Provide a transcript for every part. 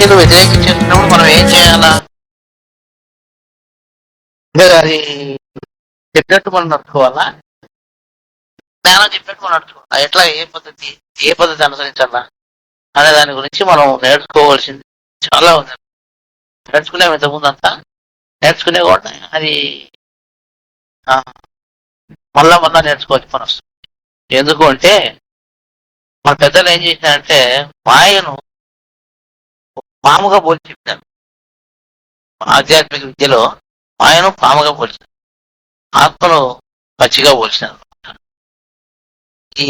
శక్తులు వ్యతిరేకించేటప్పుడు మనం ఏం చేయాలా? అంటే అది చెప్పినట్టు మనం నడుచుకోవాలా? జ్ఞానం చెప్పినట్టు మనం నడుచుకోవాలా? ఎట్లా, ఏ పద్ధతి అనుసరించాలా అనే దాని గురించి మనం నేర్చుకోవాల్సింది చాలా ఉంది. నేర్చుకునేవి ఇంతకుముందు అంతా నేర్చుకునే కూడా అది ఆ, మళ్ళా మళ్ళా నేర్చుకోవచ్చు పని వస్తుంది. ఎందుకు అంటే మన పెద్దలు ఏం చేశారంటే మాయను పాముగా పోల్చి చెప్పారు. ఆధ్యాత్మిక విద్యలో మాయను పాముగా పోల్చారు, ఆత్మను పచ్చిగా పోల్చారు. ఈ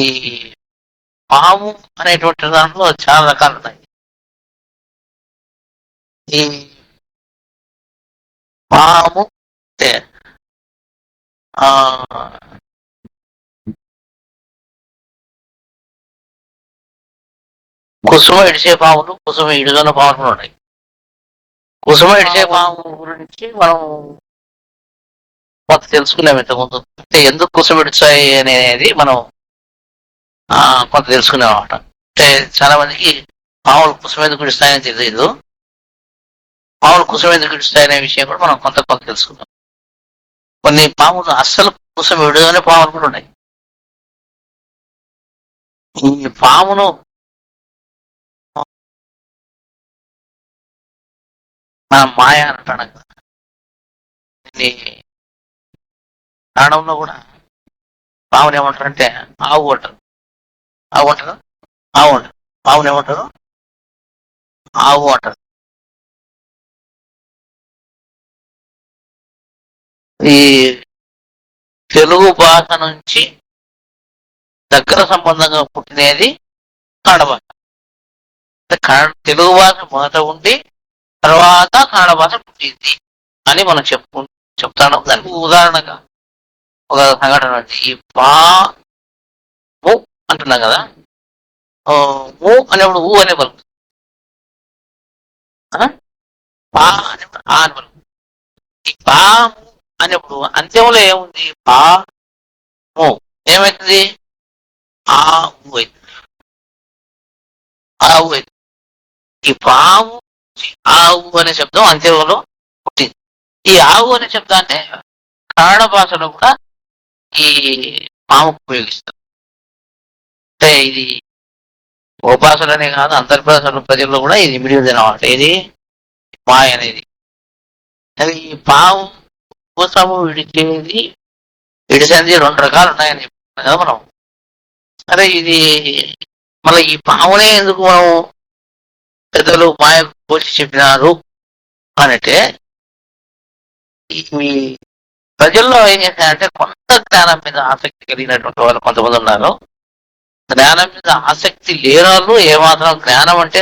పాము అనేటువంటి దాంట్లో చాలా రకాలు ఉన్నాయి. ఈ పాము అంటే ఆ కుసుమ ఇడిచే పాములు, కుసుమ ఇడుగన పాములు ఉన్నాయి. కుసుమ ఇడిచే పాము గురించి మనం కొంత తెలుసుకున్నాం ఇంతకుముందు. అంటే ఎందుకు కుసుమ ఇడుచాయి అనేది మనం కొంత తెలుసుకున్నాం అనమాట. అంటే చాలా మందికి పాములు కుసుమ ఎందుకు ఇడుస్తాయని తెలియదు. పాములు కుసుమ ఎందుకు ఇడుస్తాయనే విషయం కూడా మనం కొంత కొంత తెలుసుకున్నాం. కొన్ని పాములు అస్సలు కుసుమ విడుదలనే పాములు కూడా ఉన్నాయి. ఈ పామును మనం మాయ అంటాం కదా. దీన్ని ప్రాణంలో కూడా పాముని ఏమంటారంటే ఆవు అంటారు. ఆవు అంటారు, ఆవు అంటారు. పాముని ఏమంటారు? ఆవు అంటారు. ఈ తెలుగు భాష నుంచి దగ్గర సంబంధంగా పుట్టినది కన్నడ భాష. తెలుగు భాష మొదట ఉండి తర్వాత కన్నడ భాష పుట్టింది అని మనం చెప్తాను. దానికి ఉదాహరణగా ఒక సంఘటన అంటే ఈ పాము అంటున్నాం కదా, ఊ అనేప్పుడు ఊ అనే పలుకు, పా అనేప్పుడు ఆ అని పలుకు. ఈ పాము అనేప్పుడు అంత్యంలో ఏముంది? పాము ఏమవుతుంది? ఆ ఊ అవుతుంది. ఆ ఊ అవుతుంది. ఈ పాము ఆవు అనే శబ్దం అంత్యంలో పుట్టింది. ఈ ఆవు అనే శబ్దాన్ని కన్నడ భాషలో కూడా ఈ పాము ఉపయోగిస్తారు. అంటే ఇది ఉపాసననే కాదు, అంతర్భాషల ప్రజల్లో కూడా ఇది మిడిల్ అనమాట. ఇది మాయ అనేది. అది ఈ పాము కోసము విడిసేది 2 రకాలు ఉన్నాయని చెప్తున్నాం కదా మనం. సరే, ఇది మళ్ళీ ఈ పామునే ఎందుకు మనం పెద్దలు మాయ పోల్చి చెప్పినారు అనంటే, ఈ ప్రజల్లో ఏం చేశారంటే కొంత జ్ఞానం మీద ఆసక్తి కలిగినటువంటి వాళ్ళు కొంతమంది ఉన్నారు. జ్ఞానం మీద ఆసక్తి లేని వాళ్ళు, ఏమాత్రం జ్ఞానం అంటే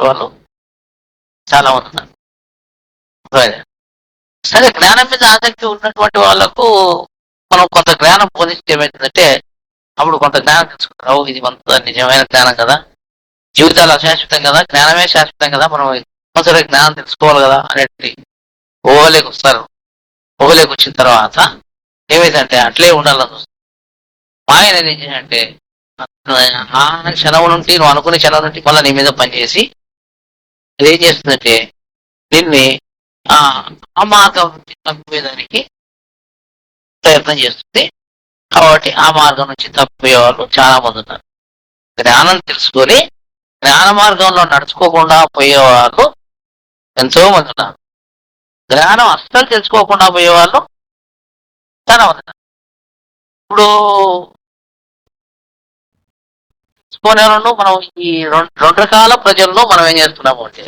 వాళ్ళు చాలా మంది ఉన్నారు. సరే, జ్ఞానం మీద ఆసక్తి ఉన్నటువంటి వాళ్ళకు మనం కొంత జ్ఞానం బోధిస్తే ఏమవుతుందంటే అప్పుడు కొంత జ్ఞానం తెలుసుకుంటారు. ఇది కొంత నిజమైన జ్ఞానం కదా, జీవితాలు అశాశ్వతం కదా, జ్ఞానమే శాశ్వతం కదా, మనం సరే జ్ఞానం తెలుసుకోవాలి కదా అనేటి ఊహలేకి వస్తారు. ఊహలేకి వచ్చిన తర్వాత ఏమైందంటే అట్లే ఉండాలని వస్తుంది. మాయన ఏం చేయాలంటే ఆ క్షణం నుండి, నువ్వు అనుకునే క్షణం నుండి మళ్ళీ నీ మీద పనిచేసి అది ఏం చేస్తుందంటే దీన్ని ఆ మార్గం నుంచి తప్పిపోయేదానికి ప్రయత్నం చేస్తుంది. కాబట్టి ఆ మార్గం నుంచి తప్పిపోయే వాళ్ళు చాలా మంది ఉన్నారు. జ్ఞానం తెలుసుకొని జ్ఞాన మార్గంలో నడుచుకోకుండా పోయేవాళ్ళు ఎంతో మంది ఉన్నారు. జ్ఞానం అస్సలు తెలుసుకోకుండా పోయేవాళ్ళు చాలా మంది ఉన్నారు. ఇప్పుడు తెలుసుకునే వాళ్ళు మనం ఈ రెండు రకాల ప్రజల్లో మనం ఏం చేస్తున్నాము అంటే,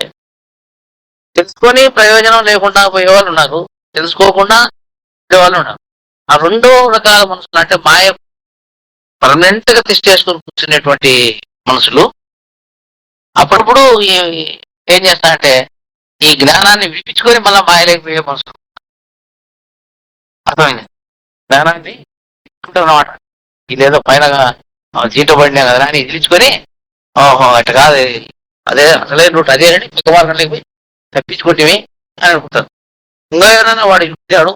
తెలుసుకొని ప్రయోజనం లేకుండా పోయేవాళ్ళు ఉన్నారు, తెలుసుకోకుండా పోయేవాళ్ళు ఉన్నారు. ఆ 2 రకాల మనుషులు అంటే మాయ పర్మనెంట్ గా తిష్టేసుకొని కూర్చునేటువంటి మనుషులు అప్పుడప్పుడు ఏం చేస్తారంటే ఈ జ్ఞానాన్ని విడిపించుకొని మళ్ళీ మాయలేకపోయే మనుషులు. అర్థమైంది? జ్ఞానాన్ని అన్నమాట. ఇదేదో పైన జీటో పడినా కదా అని ఇదిలించుకొని, ఓహో అట్ట కాదు, అదే అసలే రూట్ అదేనండి, కొత్త మార్గం లేకపోయి తప్పించుకుంటేవి అని అనుకుంటారు. ఇంకా ఎవరైనా వాడు ఇరుక్కున్నాడు,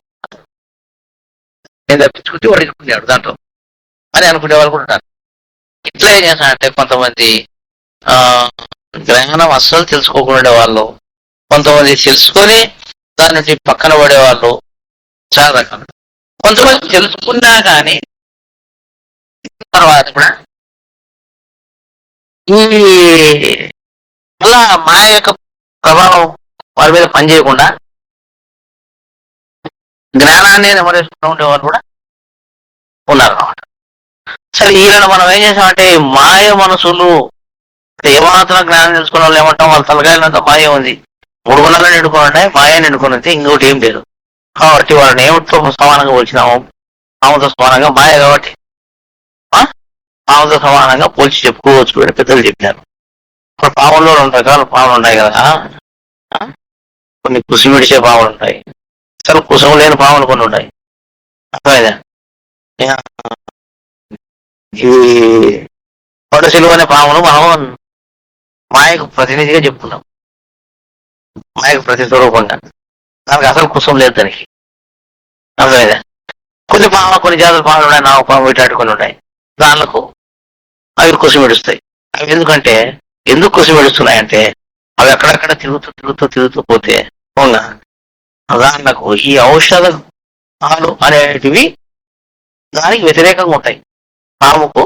నేను తప్పించుకుంటే వాడు ఇరుక్కున్నాడు దాంట్లో అని అనుకునే వాళ్ళు కూడా ఉంటారు. ఇట్లా ఏం చేస్తానంటే కొంతమంది జ్ఞానం అస్సలు తెలుసుకోకుండా వాళ్ళు, కొంతమంది తెలుసుకొని దాని నుండి పక్కన పడేవాళ్ళు చాలా రకాలు. కొంతమంది తెలుసుకున్నా కానీ తర్వాత కూడా ఈ అలా మాయ యొక్క ప్రభావం వాళ్ళ మీద పనిచేయకుండా జ్ఞానాన్ని నెమరేసుకుంటూ ఉండేవాళ్ళు కూడా ఉన్నారు అన్నమాట. సరే ఈయన మనం ఏం చేసామంటే మాయ మనసులు ఏమాత్రం జ్ఞానం తెలుసుకున్న వాళ్ళు ఏమంటాం, వాళ్ళ తలకాయలంతా మాయ ఉంది, 3 గుణాలు నిండుకొని ఉన్నాయి, మాయ నిండుకొని ఉంది, ఇంకోటి ఏం లేదు. కాబట్టి వాళ్ళని ఏమితో సమానంగా పోల్చినాము, పాముతో సమానంగా మాయ కాబట్టి పాముతో సమానంగా పోల్చి చెప్పుకోవచ్చు అని పెద్దలు చెప్పారు. ఇప్పుడు పాముల్లో 2 రకాల పాములు ఉన్నాయి కదా. కొన్ని కుసి విడిచే పాములు ఉంటాయి, అసలు కుసం లేని పాములు కొన్ని ఉంటాయి. అర్థమైందా? ఈ కొండసిలువ అనే పామును మనం మాయకు ప్రతినిధిగా చెప్పుకున్నాం, మాయకు ప్రతిస్వరూపంగా. దానికి అసలు కుసం లేదు దానికి. అర్థమైందా? కొన్ని పాములు, కొన్ని జాతుల పాములు ఉన్నాయి, నావ పాము ఇట్లాంటి కొన్ని ఉంటాయి, దానిలకు అవి కుసి విడుస్తాయి. అవి ఎందుకు కుసి విడుస్తున్నాయంటే అవి అక్కడక్కడ తిరుగుతూ పోతే అవునా దానికి ఈ ఔషధాలు అనేటివి దానికి వ్యతిరేకంగా ఉంటాయి. పాముకు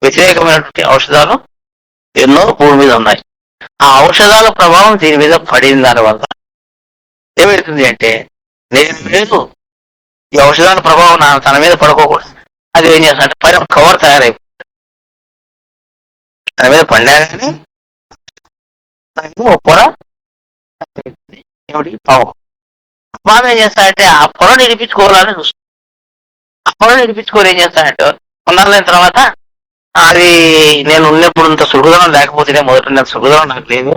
వ్యతిరేకమైనటువంటి ఔషధాలు ఎన్నో భూమి మీద ఉన్నాయి. ఆ ఔషధాల ప్రభావం దీని మీద పడిన దానివల్ల ఏమవుతుంది అంటే, నేను ఈ ఔషధాల ప్రభావం తన మీద పడుకోకూడదు, అది ఏం చేస్తానంటే పైన కవర్ తయారైపోతుంది. తన మీద పడినా కానీ పొర ఏమిటి పాము. పాము ఏం చేస్తాడంటే ఆ పొరను ఇడిపించుకోవాలని చూస్తుంది. ఆ పొరను ఇడిపించుకోవాలి ఏం చేస్తాడంటే కొన్నాళ్ళైన తర్వాత అది నేను ఉన్నప్పుడు ఇంత సురుగుదనం లేకపోతేనే, మొదటి నేను సురుగుదనం నాకు లేదు,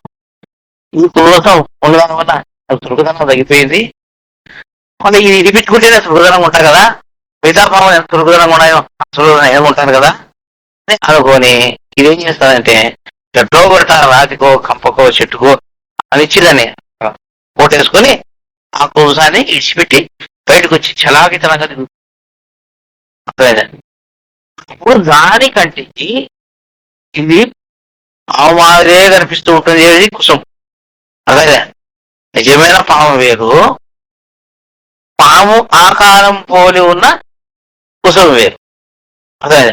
ఈ కోసం ఉండడం వల్ల నాకు సురుగుదనం తగ్గిపోయింది, మళ్ళీ ఇది ఇడిపించుకుంటేనే సురుగుదనం ఉంటాయి కదా, మిగతా పాము ఎంత సురుగుదనం ఉన్నాయో సురుగుదనం ఏముంటాను కదా అనుకొని ఇదేం చేస్తానంటే చెట్టో కొడతా, రాతికో కంపకో చెట్టుకో అనిచ్చిదని పోటేసుకొని ఆ కోసాన్ని ఇడిచిపెట్టి బయటకు వచ్చి చలాకితనంగా తిరుగుతుంది. అప్పుడు దానికంటే ఇది ఆ మాదిరే కనిపిస్తూ ఉంటుంది, ఏది కుసం. అదే నిజమైన పాము వేరు, పాము ఆకారం పోలి ఉన్న కుసం వేరు. అదే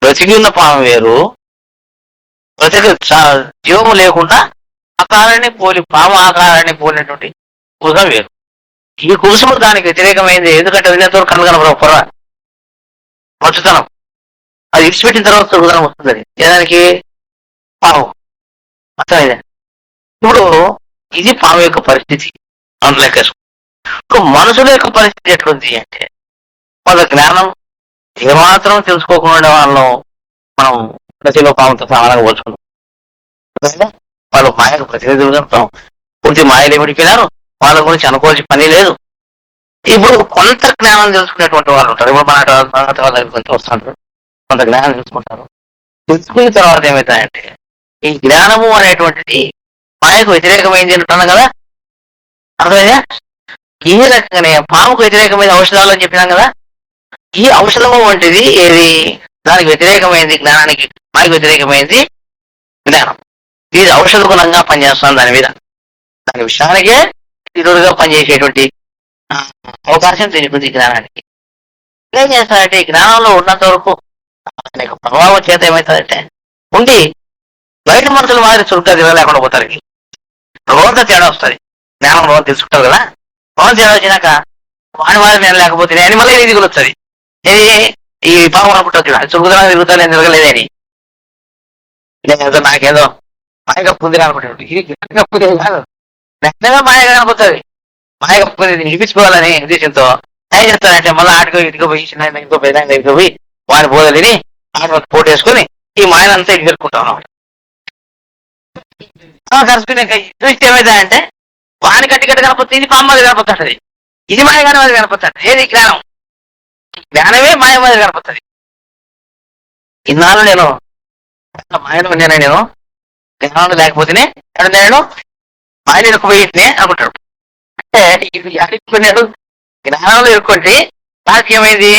బ్రతికి ఉన్న పాము వేరు, జీవము లేకుండా ఆకారాన్ని పోలి పాము ఆకారాన్ని పోలినటువంటి కుసం వేరు. ఈ కుసము దానికి వ్యతిరేకమైంది. ఎందుకంటే వినతో కళ్ళు కనపడవు, పొర మంచుతనం, అది ఇడిచిపెట్టిన తర్వాత సురుగుదనం వస్తుంది. అది ఏదానికి పాము. అర్థమైంది? ఇప్పుడు ఇది పాము యొక్క పరిస్థితి అని లెక్కేసుకో. ఇప్పుడు మనుషుల యొక్క పరిస్థితి ఎట్లుంది అంటే, వాళ్ళ జ్ఞానం ఏమాత్రం తెలుసుకోకుండా వాళ్ళను మనం ప్రతిలో పాముతో సమానంగా పోల్చుకున్నాం. వాళ్ళు మాయకు ప్రతినిధులుగా పూర్తి మాయలు ఏమిడిపోయినారు, వాళ్ళ గురించి అనుకోవాల్సిన పని లేదు. ఇప్పుడు కొంత జ్ఞానం తెలుసుకునేటువంటి వాళ్ళు ఉంటారు. ఇప్పుడు మన వాళ్ళ గురించి వస్తుంటారు, కొంత జ్ఞానం తెలుసుకుంటారు. తెలుసుకున్న తర్వాత ఏమవుతాయంటే ఈ జ్ఞానము అనేటువంటిది మాయకు వ్యతిరేకమైంది అంటున్నాం కదా. అర్థమైందా? ఈ రకంగానే పాముకు వ్యతిరేకమైన ఔషధాలు అని చెప్పినాం కదా. ఈ ఔషధము వంటిది ఏది దానికి వ్యతిరేకమైంది, జ్ఞానానికి మాయకు వ్యతిరేకమైంది జ్ఞానం. ఇది ఔషధ గుణంగా పనిచేస్తాం దాని మీద, దాని విషయానికే విరుడుగా పనిచేసేటువంటి అవకాశం తెలియదు జ్ఞానానికి. ఏం చేస్తారంటే ఈ జ్ఞానంలో ఉన్నంత వరకు అనేక ప్రభావం చేత ఏమవుతుందంటే ఉండి బయట మనుషుల మాదిరి చురుగ్గా తిరగలేకుండా పోతారు. రోజంతా తేడా వస్తుంది. జ్ఞానం రోజు తెలుసుకుంటారు కదా, రోజు తేడా వచ్చినాక వాడి మాదిరి నేను లేకపోతే నేను మళ్ళీ ఇది వస్తుంది. ఇది ఈ పాపం అనుకుంటుంది, అది చురుకుదనం తిరుగుతా నేను తిరగలేదని, నేనేదో నాకేదో మాయ కప్పుంది అనుకుంటాడు. ఇది కప్పుదే కాదు, నిజంగా మాయ కనపడుతుంది. మాయ కప్పుంది నిలిపించుకోవాలని ఉద్దేశంతో ఏం చేస్తారంటే మళ్ళీ ఆటకో ఇటుకో పోయి చిన్న ఇంకో పెద్ద ఇంకో పోయి వాడి బోధలిని ఆట పోటేసుకొని ఈ మాయనంతా ఇది జరుపుకుంటాం అన్నమాట. కలుసుకునే దృష్టి ఏమైందంటే వాని గట్టి కనపడుతుంది, ఇది పాము మాదిరి కనపడుతుంది, ఇది మాయగానే మాదిరి కనపడుతుంది. ఏది జ్ఞానం, జ్ఞానమే మాయ మాదిరి కనపడుతుంది. ఇన్నాళ్ళు నేను మాయలో నేను జ్ఞానం లేకపోతేనే నేను మాయలు ఇరుక్కుపోయినే అనుకుంటాడు. అంటే ఇది ఇరుక్కున్నాడు, జ్ఞానంలో ఇరుక్కుంటే వారికి ఏమైంది,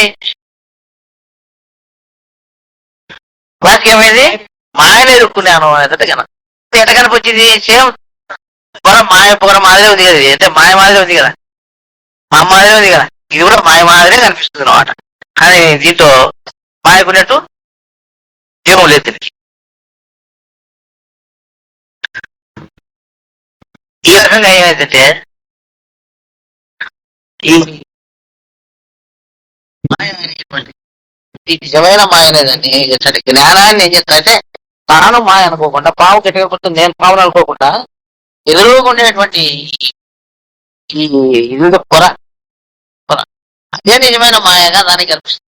మాయలు ఇరుక్కున్నాను అనేది కదా. ఎట్ట కనిపించింది సేమ్ పొర మాదిరే ఉంది కదా, అంటే మాయ మాదిరే ఉంది కదా, మా మాదిరే ఉంది కదా, ఇది కూడా మాయ మాదిరే కనిపిస్తుంది అనమాట. కానీ దీంతో మాయకున్నట్టు ఏమో లేదు దీనికి. ఈ రకంగా ఏమైందంటే ఈ మాయ అనేటువంటి ఈ నిజమైన మాయ అనేదండి ఇట్లాంటి జ్ఞానాన్ని ఏం చేస్తారంటే తాను మాయ అనుకోకుండా, పాము గిట్టకపోతే నేను పావును అనుకోకుండా ఎదురుగా ఉండేటువంటి ఈ ఇది పొర పొర అదే నిజమైన మాయగా దానికి కనిపిస్తుంది.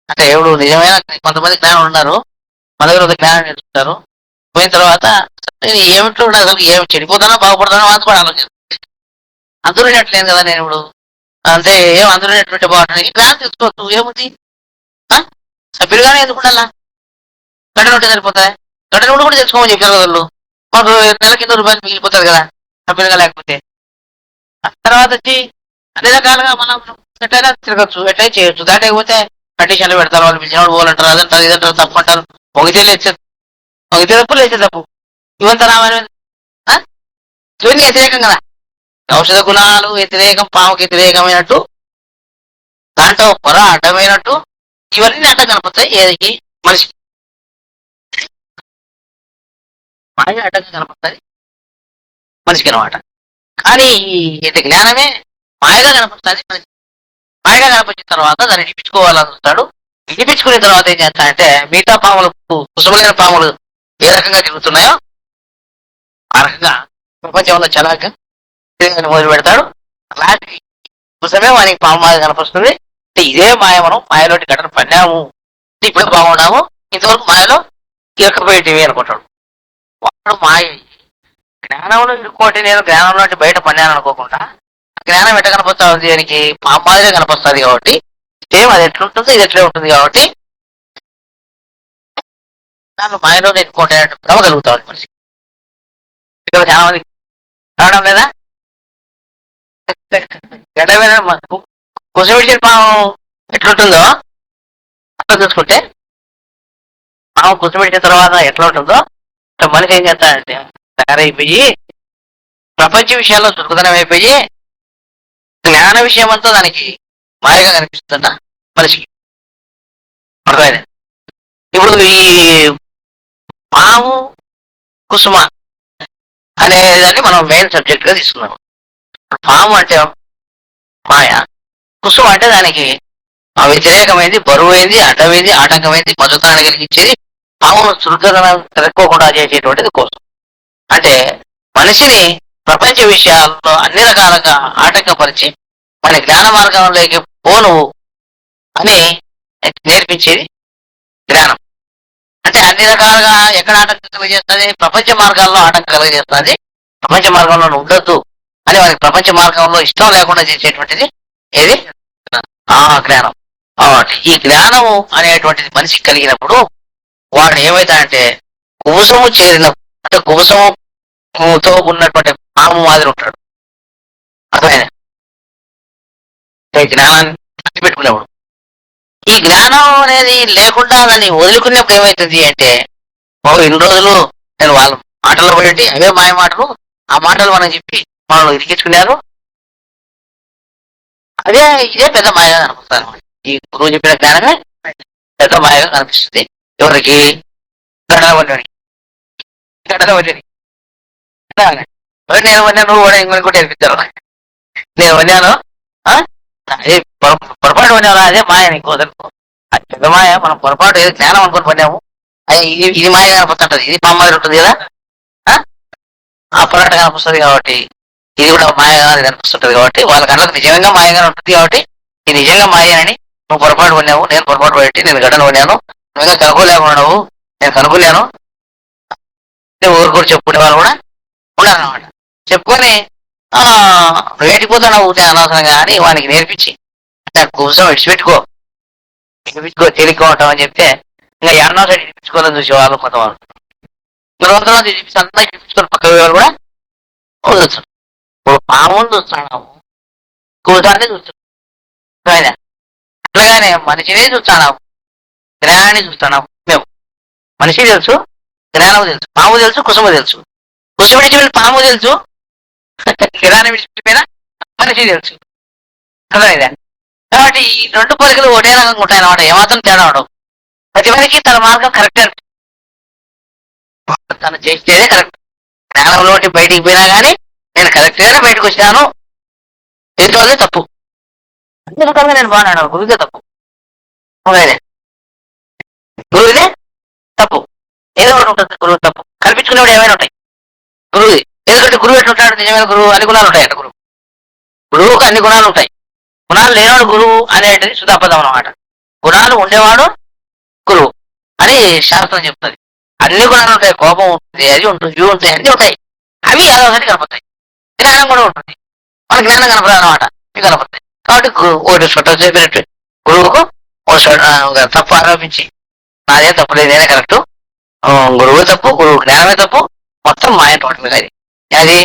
అంటే ఎవడు నిజమైన కొంతమంది జ్ఞానం ఉన్నారు, మన దగ్గర ఒక జ్ఞానం నేర్చుకుంటారు, పోయిన తర్వాత నేను ఏమిటో అసలు ఏమి చెడిపోతానో బాగుపడతానో అది కూడా ఆలోచిస్తాను. అందులోనట్లేదు కదా నేను ఇప్పుడు, అంటే ఏం అందులోనటువంటి బాగుంటుంది జ్ఞానం తీసుకోవచ్చు ఏముంది, సభ్యులుగానే ఎందుకుండాలా, గంట ఉంటే సరిపోతాయి, గంట నుండి కూడా తెచ్చుకోమని చెప్పారు వాళ్ళు, మాకు నెలకి ₹100 మిగిలిపోతుంది కదా సభ్యులుగా లేకపోతే. తర్వాత వచ్చి అన్ని రకాలుగా మనం ఎట్లయినా తిరగచ్చు, ఎట్లయినా చేయొచ్చు, దాటకపోతే కండిషన్లు పెడతారు, వాళ్ళు పిలిచినప్పుడు పోవాలంటారు, అదంటారు ఇదంటారు, తప్పు అంటారు, ఒకటే లేచే ఒకటే తప్పు లేచే తప్పు ఇవంతా రామాయణ ఇవన్నీ వ్యతిరేకం కదా. ఔషధ గుణాలు వ్యతిరేకం, పాముకి వ్యతిరేకమైనట్టు దాంట్లో పొర అడ్డమైనట్టు ఇవన్నీ అడ్డం కనపడతాయి ఏదికి, మనిషి మాయ అడ్డంగా కనపడతాయి మనిషికి అనమాట. కానీ ఇది జ్ఞానమే మాయగా కనపడుతుంది మనిషి. మాయగా కనపడిన తర్వాత దాన్ని ఇడిపించుకోవాలని చూస్తాడు. ఇడిపించుకున్న తర్వాత ఏం చేస్తాడంటే మిగతా పాములు, కుసుమలైన పాములు ఏ రకంగా తిరుగుతున్నాయో ఆ రకంగా ప్రపంచంలో చలాక మొదలు పెడతాడు. అలాంటి కుసమే వానికి పాము మాయ కనపడుతుంది. ఇదే మాయ, మనం మాయలోటి గడను పడినాము, ఇప్పుడు బాగున్నాము, ఇంతవరకు మాయలో ఇరకపోయేటివి అనుకుంటాడు. వాడు మాయ జ్ఞానంలో ఇరుక్కోటి, నేను జ్ఞానంలో బయట పడినాను అనుకోకుండా జ్ఞానం ఎట్ట కనపడతా ఉంది దానికి పాము మాదిరే కనపడుతుంది కాబట్టి సేమ్ అది ఎట్లుంటుంది ఇది ఎట్లే ఉంటుంది కాబట్టి దాన్ని మాయలోనే ఇరుక్కోటి భ్రమ కలుగుతా ఉంది మనిషి. ఇక్కడ చాలా మంది రావడం లేదా, గడ్డ మీద కుసమిడిచిన పాము ఎట్లుంటుందో అట్లా చూసుకుంటే, పాము కుసమిడిచిన తర్వాత ఎట్లా ఉంటుందో మనిషి ఏం చేస్తాడంటే తయారైపోయి ప్రపంచ విషయాల్లో చురుకుదనం అయిపోయి జ్ఞాన విషయం అంతా దానికి మాయగా కనిపిస్తుంట మనిషికి. అర్థమైంది. ఇప్పుడు ఈ పాము కుసుమ అనేదాన్ని మనం మెయిన్ సబ్జెక్ట్ గా తీసుకున్నాం. పాము అంటే మాయ, కుసుమ అంటే దానికి వ్యతిరేకమైంది, బరువైంది, అడ్డమైంది, ఆటంకమైంది, మధుతాన్ని కలిగించేది, పామును చురుకుదనం తిరక్కోకుండా చేసేటువంటిది కోసం. అంటే మనిషిని ప్రపంచ విషయాల్లో అన్ని రకాలుగా ఆటంకపరిచి మన జ్ఞాన మార్గంలోకి పోను అని నేర్పించేది జ్ఞానం. అంటే అన్ని రకాలుగా ఎక్కడ ఆటంకం కలిగజేస్తుంది, ప్రపంచ మార్గాల్లో ఆటంకం కలిగజేస్తుంది, ప్రపంచ మార్గంలో ఉండొద్దు అని వారికి ప్రపంచ మార్గంలో ఇష్టం లేకుండా చేసేటువంటిది ఏది జ్ఞానం. ఈ జ్ఞానము అనేటువంటిది మనిషికి కలిగినప్పుడు వాడు ఏమైతాడంటే కుబుసము చేరిన, అంటే కుబుసముతో ఉన్నటువంటి పాము మాదిరి ఉంటాడు. అర్థమైనా జ్ఞానాన్ని పెట్టుకునేవాడు. ఈ జ్ఞానం అనేది లేకుండా దాన్ని వదులుకునేప్పుడు ఏమవుతుంది అంటే, ఇన్ని రోజులు నేను వాళ్ళ మాటల్లో పడి అవే మాయ మాటలు, ఆ మాటలు మనం చెప్పి వాళ్ళు ఇరికించుకున్నారు, ఇదే పెద్ద మాయగా కనిపిస్తుంది అనమాట. ఈ గురువు చెప్పిన జ్ఞానమే పెద్ద మాయగా కనిపిస్తుంది. ఎవరికి? గడవని నేను వన్నాను, నువ్వు కూడా ఇంకొకటి నేర్పిస్తారు. నేను వన్నాను పొరపాటు పడినావు, అదే మాయ నీకు వదలుకో. అది పెద్ద మాయ. మనం పొరపాటు ఏదో జ్ఞానం అనుకుని పడినాము, ఇది మాయ కనిపిస్తుంటది, ఇది పామాదిరి ఉంటుంది కదా, ఆ పొరాట కనిపిస్తుంది కాబట్టి ఇది కూడా మాయగా కనిపిస్తుంటది కాబట్టి వాళ్ళ కళ్ళకు నిజంగా మాయగా ఉంటుంది కాబట్టి ఇది నిజంగా మాయని నువ్వు పొరపాటు పడినావు, నేను పొరపాటు పడి నేను గడ్డను పడినాను, నువ్వు కనుక్కోలేకున్నావు, నేను కనుక్కోలేను, నువ్వు ఊరుకూరు చెప్పుకునే వాళ్ళు కూడా ఉండాలన్నమాట. చెప్పుకొని నువ్వు ఏటిపోతున్నావు ఊటే అనవసరంగా అని వానికి నేర్పించి కోసం విడిచిపెట్టుకో తేలిగ్గా ఉంటావు అని చెప్తే ఇంకా ఎన్నో సైడ్ ఇడిపించుకోవాలని చూసేవాళ్ళు కొంతవాళ్ళు. రోజులు ఇడిపించి అంతా ఇడిపించుకొని పక్క వాళ్ళు కూడా వదలచ్చు. ఇప్పుడు పాములు చూస్తున్నాము, కూసాన్ని చూస్తున్నాం, అట్లాగానే మనిషినే చూస్తున్నాము, జ్ఞానాన్ని చూస్తున్నాము. మేము మనిషి తెలుసు, జ్ఞానము తెలుసు, పాము తెలుసు, కుసుమ తెలుసు. కుసుమ విడిచిపోయిన పాము తెలుసు, జ్ఞానం విడిచిపోయిన మనిషి తెలుసు. అర్థమైందా? కాబట్టి ఈ రెండు పోలికలు ఒకటే రకంగా ఉంటాయి అన్నమాట, ఏమాత్రం తేడా ఉండవు. ప్రతి వారికి తన మార్గం కరెక్టే, తను చేసేదే కరెక్ట్. జ్ఞానంలోటి బయటికి పోయినా కానీ నేను కరెక్ట్గానే బయటకు వచ్చాను, ఎదుటి వాళ్ళే తప్పు. అన్ని రకాలుగా నేను బాగున్నాను, గురువుదే తప్పు. అవునండి, గురువుదే తప్పు. ఏదో ఒకటి ఉంటుంది గురువు తప్పు, కల్పించుకునేవాడు ఏమైనా ఉంటాయి గురువుది. ఎందుకంటే గురువు ఎట్లుంటాడు, నిజమైన గురువు అన్ని గుణాలు ఉంటాయి అంట. గురువుకు అన్ని గుణాలు ఉంటాయి. గుణాలు లేనివాడు గురువు అనేటిది శుద్ధాపదం అన్నమాట. గుణాలు ఉండేవాడు గురువు అని శాస్త్రం చెప్తుంది. అన్ని గుణాలు ఉంటాయి, కోపం ఉంటుంది, అది ఉంటుంది, ఇవి ఉంటాయి, అన్ని ఉంటాయి. అవి అదొకటి కనపడతాయి. జ్ఞానం కూడా ఉంటుంది, మన జ్ఞానం కనపడదు అనమాట, ఇవి కనపడతాయి. కాబట్టి ఒకటి చుట్ట చెప్పినట్టు గురువుకు ఒక తప్పు ఆరోపించి నాదే తప్పు లేదు, నేనే కరెక్ట్, గురువు తప్పు, గురువు జ్ఞానమే తప్పు, మొత్తం మాయ టోటల్. అది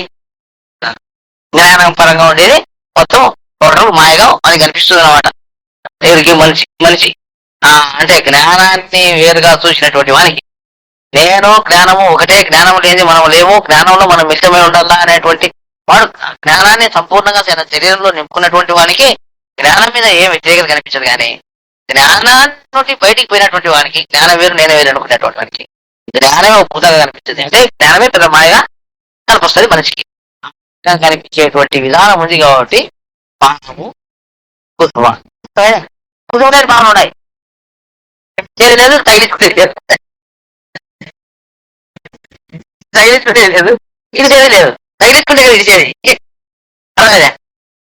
జ్ఞానం పరంగా ఉండేది మొత్తం టోటల్ మాయగా మనకి కనిపిస్తుంది అనమాట. ఎవరికి మనిషి మనిషి అంటే జ్ఞానాన్ని వేరుగా చూసినటువంటి వానికి నేను జ్ఞానము ఒకటే, జ్ఞానం లేని మనం లేము, జ్ఞానంలో మనం మిళితమై ఉండాలా అనేటువంటి వాడు జ్ఞానాన్ని సంపూర్ణంగా తన శరీరంలో నింపుకున్నటువంటి వానికి జ్ఞానం మీద ఏం వ్యతిరేకత కనిపించదు. కానీ జ్ఞానాన్ని బయటికి పోయినటువంటి వానికి జ్ఞానం వేరు నేను వేరు అనుకునేటువంటి వానికి జ్ఞానమే పూతగా కనిపిస్తుంది. అంటే జ్ఞానమే పెద్ద మాయగా కనిపిస్తుంది మనిషికి. కనిపించేటువంటి విధానం ఉంది కాబట్టి పాము కుసుమ, కుసుమ పాములు ఉన్నాయి, లేదు తగిలించుకునేది లేదు, తగిలించుకునేది లేదు, ఇడిచేది లేదు. తగిలించుకుంటే కదా ఇడిచేది, అలాగే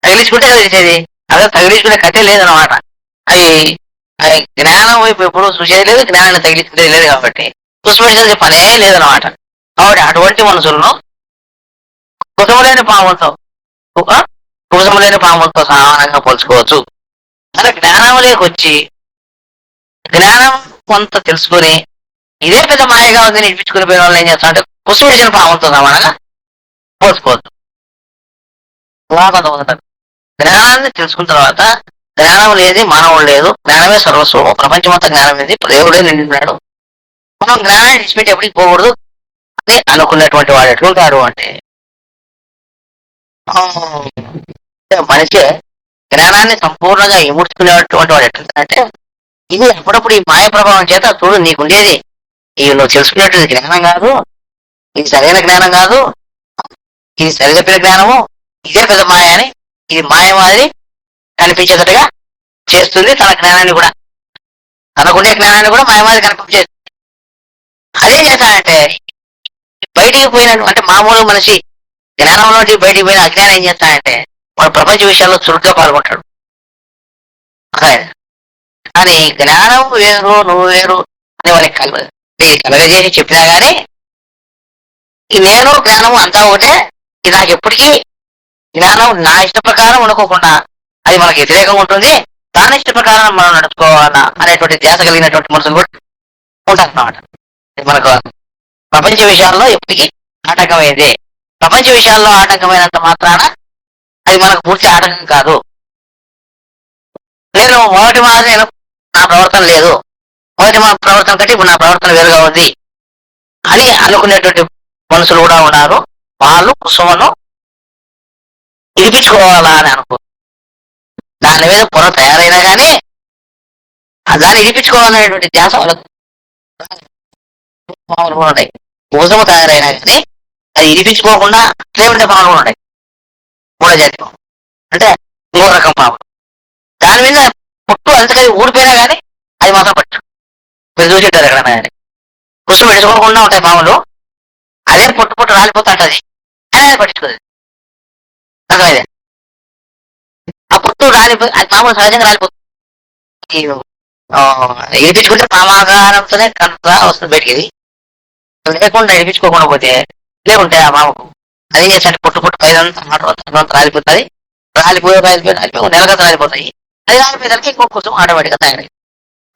తగిలించుకుంటే కదా ఇడిచేది, అదే తగిలించుకునే కట్టే లేదనమాట. అవి జ్ఞానం వైపు ఎప్పుడు చూసేది లేదు, జ్ఞానాన్ని తగిలించుకునేది లేదు. కాబట్టి పుష్పించాల్సిన పనే లేదనమాట. కాబట్టి అటువంటి మనసులను కుసములేని పాములతో కుసములేని పాములతో సమానంగా పోల్చుకోవచ్చు. అలా జ్ఞానం లేకొచ్చి జ్ఞానం కొంత తెలుసుకుని ఇదే పెద్ద మాయగా ఉంది నిడిపించుకుని పోయిన వాళ్ళు ఏం చేస్తా అంటే కుసుమిడిచిన పాములతో సమానంగా పోల్చుకోవచ్చు. జ్ఞానాన్ని తెలుసుకున్న తర్వాత జ్ఞానం లేదు మానవుడు లేదు, జ్ఞానమే సర్వస్వం, ప్రపంచం అంతా జ్ఞానం ఉంది, దేవుడే నిండున్నాడు, మనం జ్ఞానాన్ని విడిచిపెట్టి ఎప్పటికి పోకూడదు అని అనుకున్నటువంటి వాడు ఎట్లుంటాడు అంటే మనిషి జ్ఞానాన్ని సంపూర్ణంగా ఇముడ్చుకునేటువంటి వాడు ఎట్లుంటాడంటే ఇది అప్పుడప్పుడు ఈ మాయ ప్రభావం చేత చూడు నీకుండేది ఇవి నువ్వు తెలుసుకునేట్టు జ్ఞానం కాదు, ఇది సరైన జ్ఞానం కాదు, ఇది సరిచెప్పిన జ్ఞానము, ఇదే పెద్ద మాయ అని ఇది మాయ మాదిరి కనిపించేటట్టుగా చేస్తుంది. తన జ్ఞానాన్ని కూడా తనకుండే జ్ఞానాన్ని కూడా మాయ మాదిరి కనిపించేస్తుంది. అదే చేస్తానంటే బయటికి పోయినట్టు అంటే మామూలు మనిషి జ్ఞానంలో బయటికి పోయిన అజ్ఞానం ఏం చేస్తాడంటే వాడు ప్రపంచ విషయాల్లో చురుగ్గా పాల్గొంటాడు. కానీ జ్ఞానం వేరు నువ్వు వేరు అని వాళ్ళకి కలగజేసి చెప్పినా గానీ ఈ నేను జ్ఞానము అంతా ఒకటే, ఇది నాకు ఎప్పటికీ జ్ఞానం నా ఇష్ట ప్రకారం అనుకోకుండా అది మనకు వ్యతిరేకంగా ఉంటుంది, దాని ఇష్ట ప్రకారం మనం నడుచుకోవాలా అనేటువంటి ధ్యాస కలిగినటువంటి మనుషులు కూడా ఉంటారన్నమాట. మనకు ప్రపంచ విషయాల్లో ఎప్పటికీ ఆటంకమైంది. ప్రపంచ విషయాల్లో ఆటంకమైనంత మాత్రాన అది మనకు పూర్తి ఆటంకం కాదు. నేను మొదటి మాదిరి నేను నా ప్రవర్తన లేదు, మొదటి మా ప్రవర్తన కంటే ఇప్పుడు నా ప్రవర్తన వేరుగా ఉంది అని అనుకునేటువంటి మనుషులు కూడా ఉన్నారు. వాళ్ళు కుసుమను ఇడిపించుకోవాలా అని అనుకో, దాని మీద పొర తయారైనా కానీ దాన్ని ఇడిపించుకోవాలనేటువంటి ధ్యాస వాళ్ళకు కూడా ఉంటాయి. కుసుమ తయారైనా కానీ అది ఇడిపించుకోకుండా అట్లే ఉండే పాములు కూడా ఉంటాయి. మూడో జాతి పాము అంటే ఇంకో రకం పాములు, దాని మీద పుట్టు అంతకది ఊడిపోయినా కానీ అది మాత్రం పట్టు మీరు చూసింటారు ఎక్కడైనా కానీ. కుసుమ విడుచుకోకుండా ఉంటాయి పాములు, అదే పుట్టు పుట్టు రాలిపోతా ఉంటుంది, అదే పట్టించుకోదు. అర్థమైంది? ఆ పుట్టు రాలిపో అది మామూలు సహజంగా రాలిపోతుంది. ఇడిపించుకుంటే పామాకారంతోనే కంట వస్తుంది బయటికి, లేకుండా ఇడిపించుకోకుండా పోతే లేకుంటే ఆ మామకు అదేం చేస్తాడు పుట్టు పుట్టు పైదంతా రాలిపోతుంది, రాలిపోయి నెలగా రాలిపోతాయి. అది రాలిపోయేదానికి ఇంకో కోసం ఆటోమేటిక్గా తయారై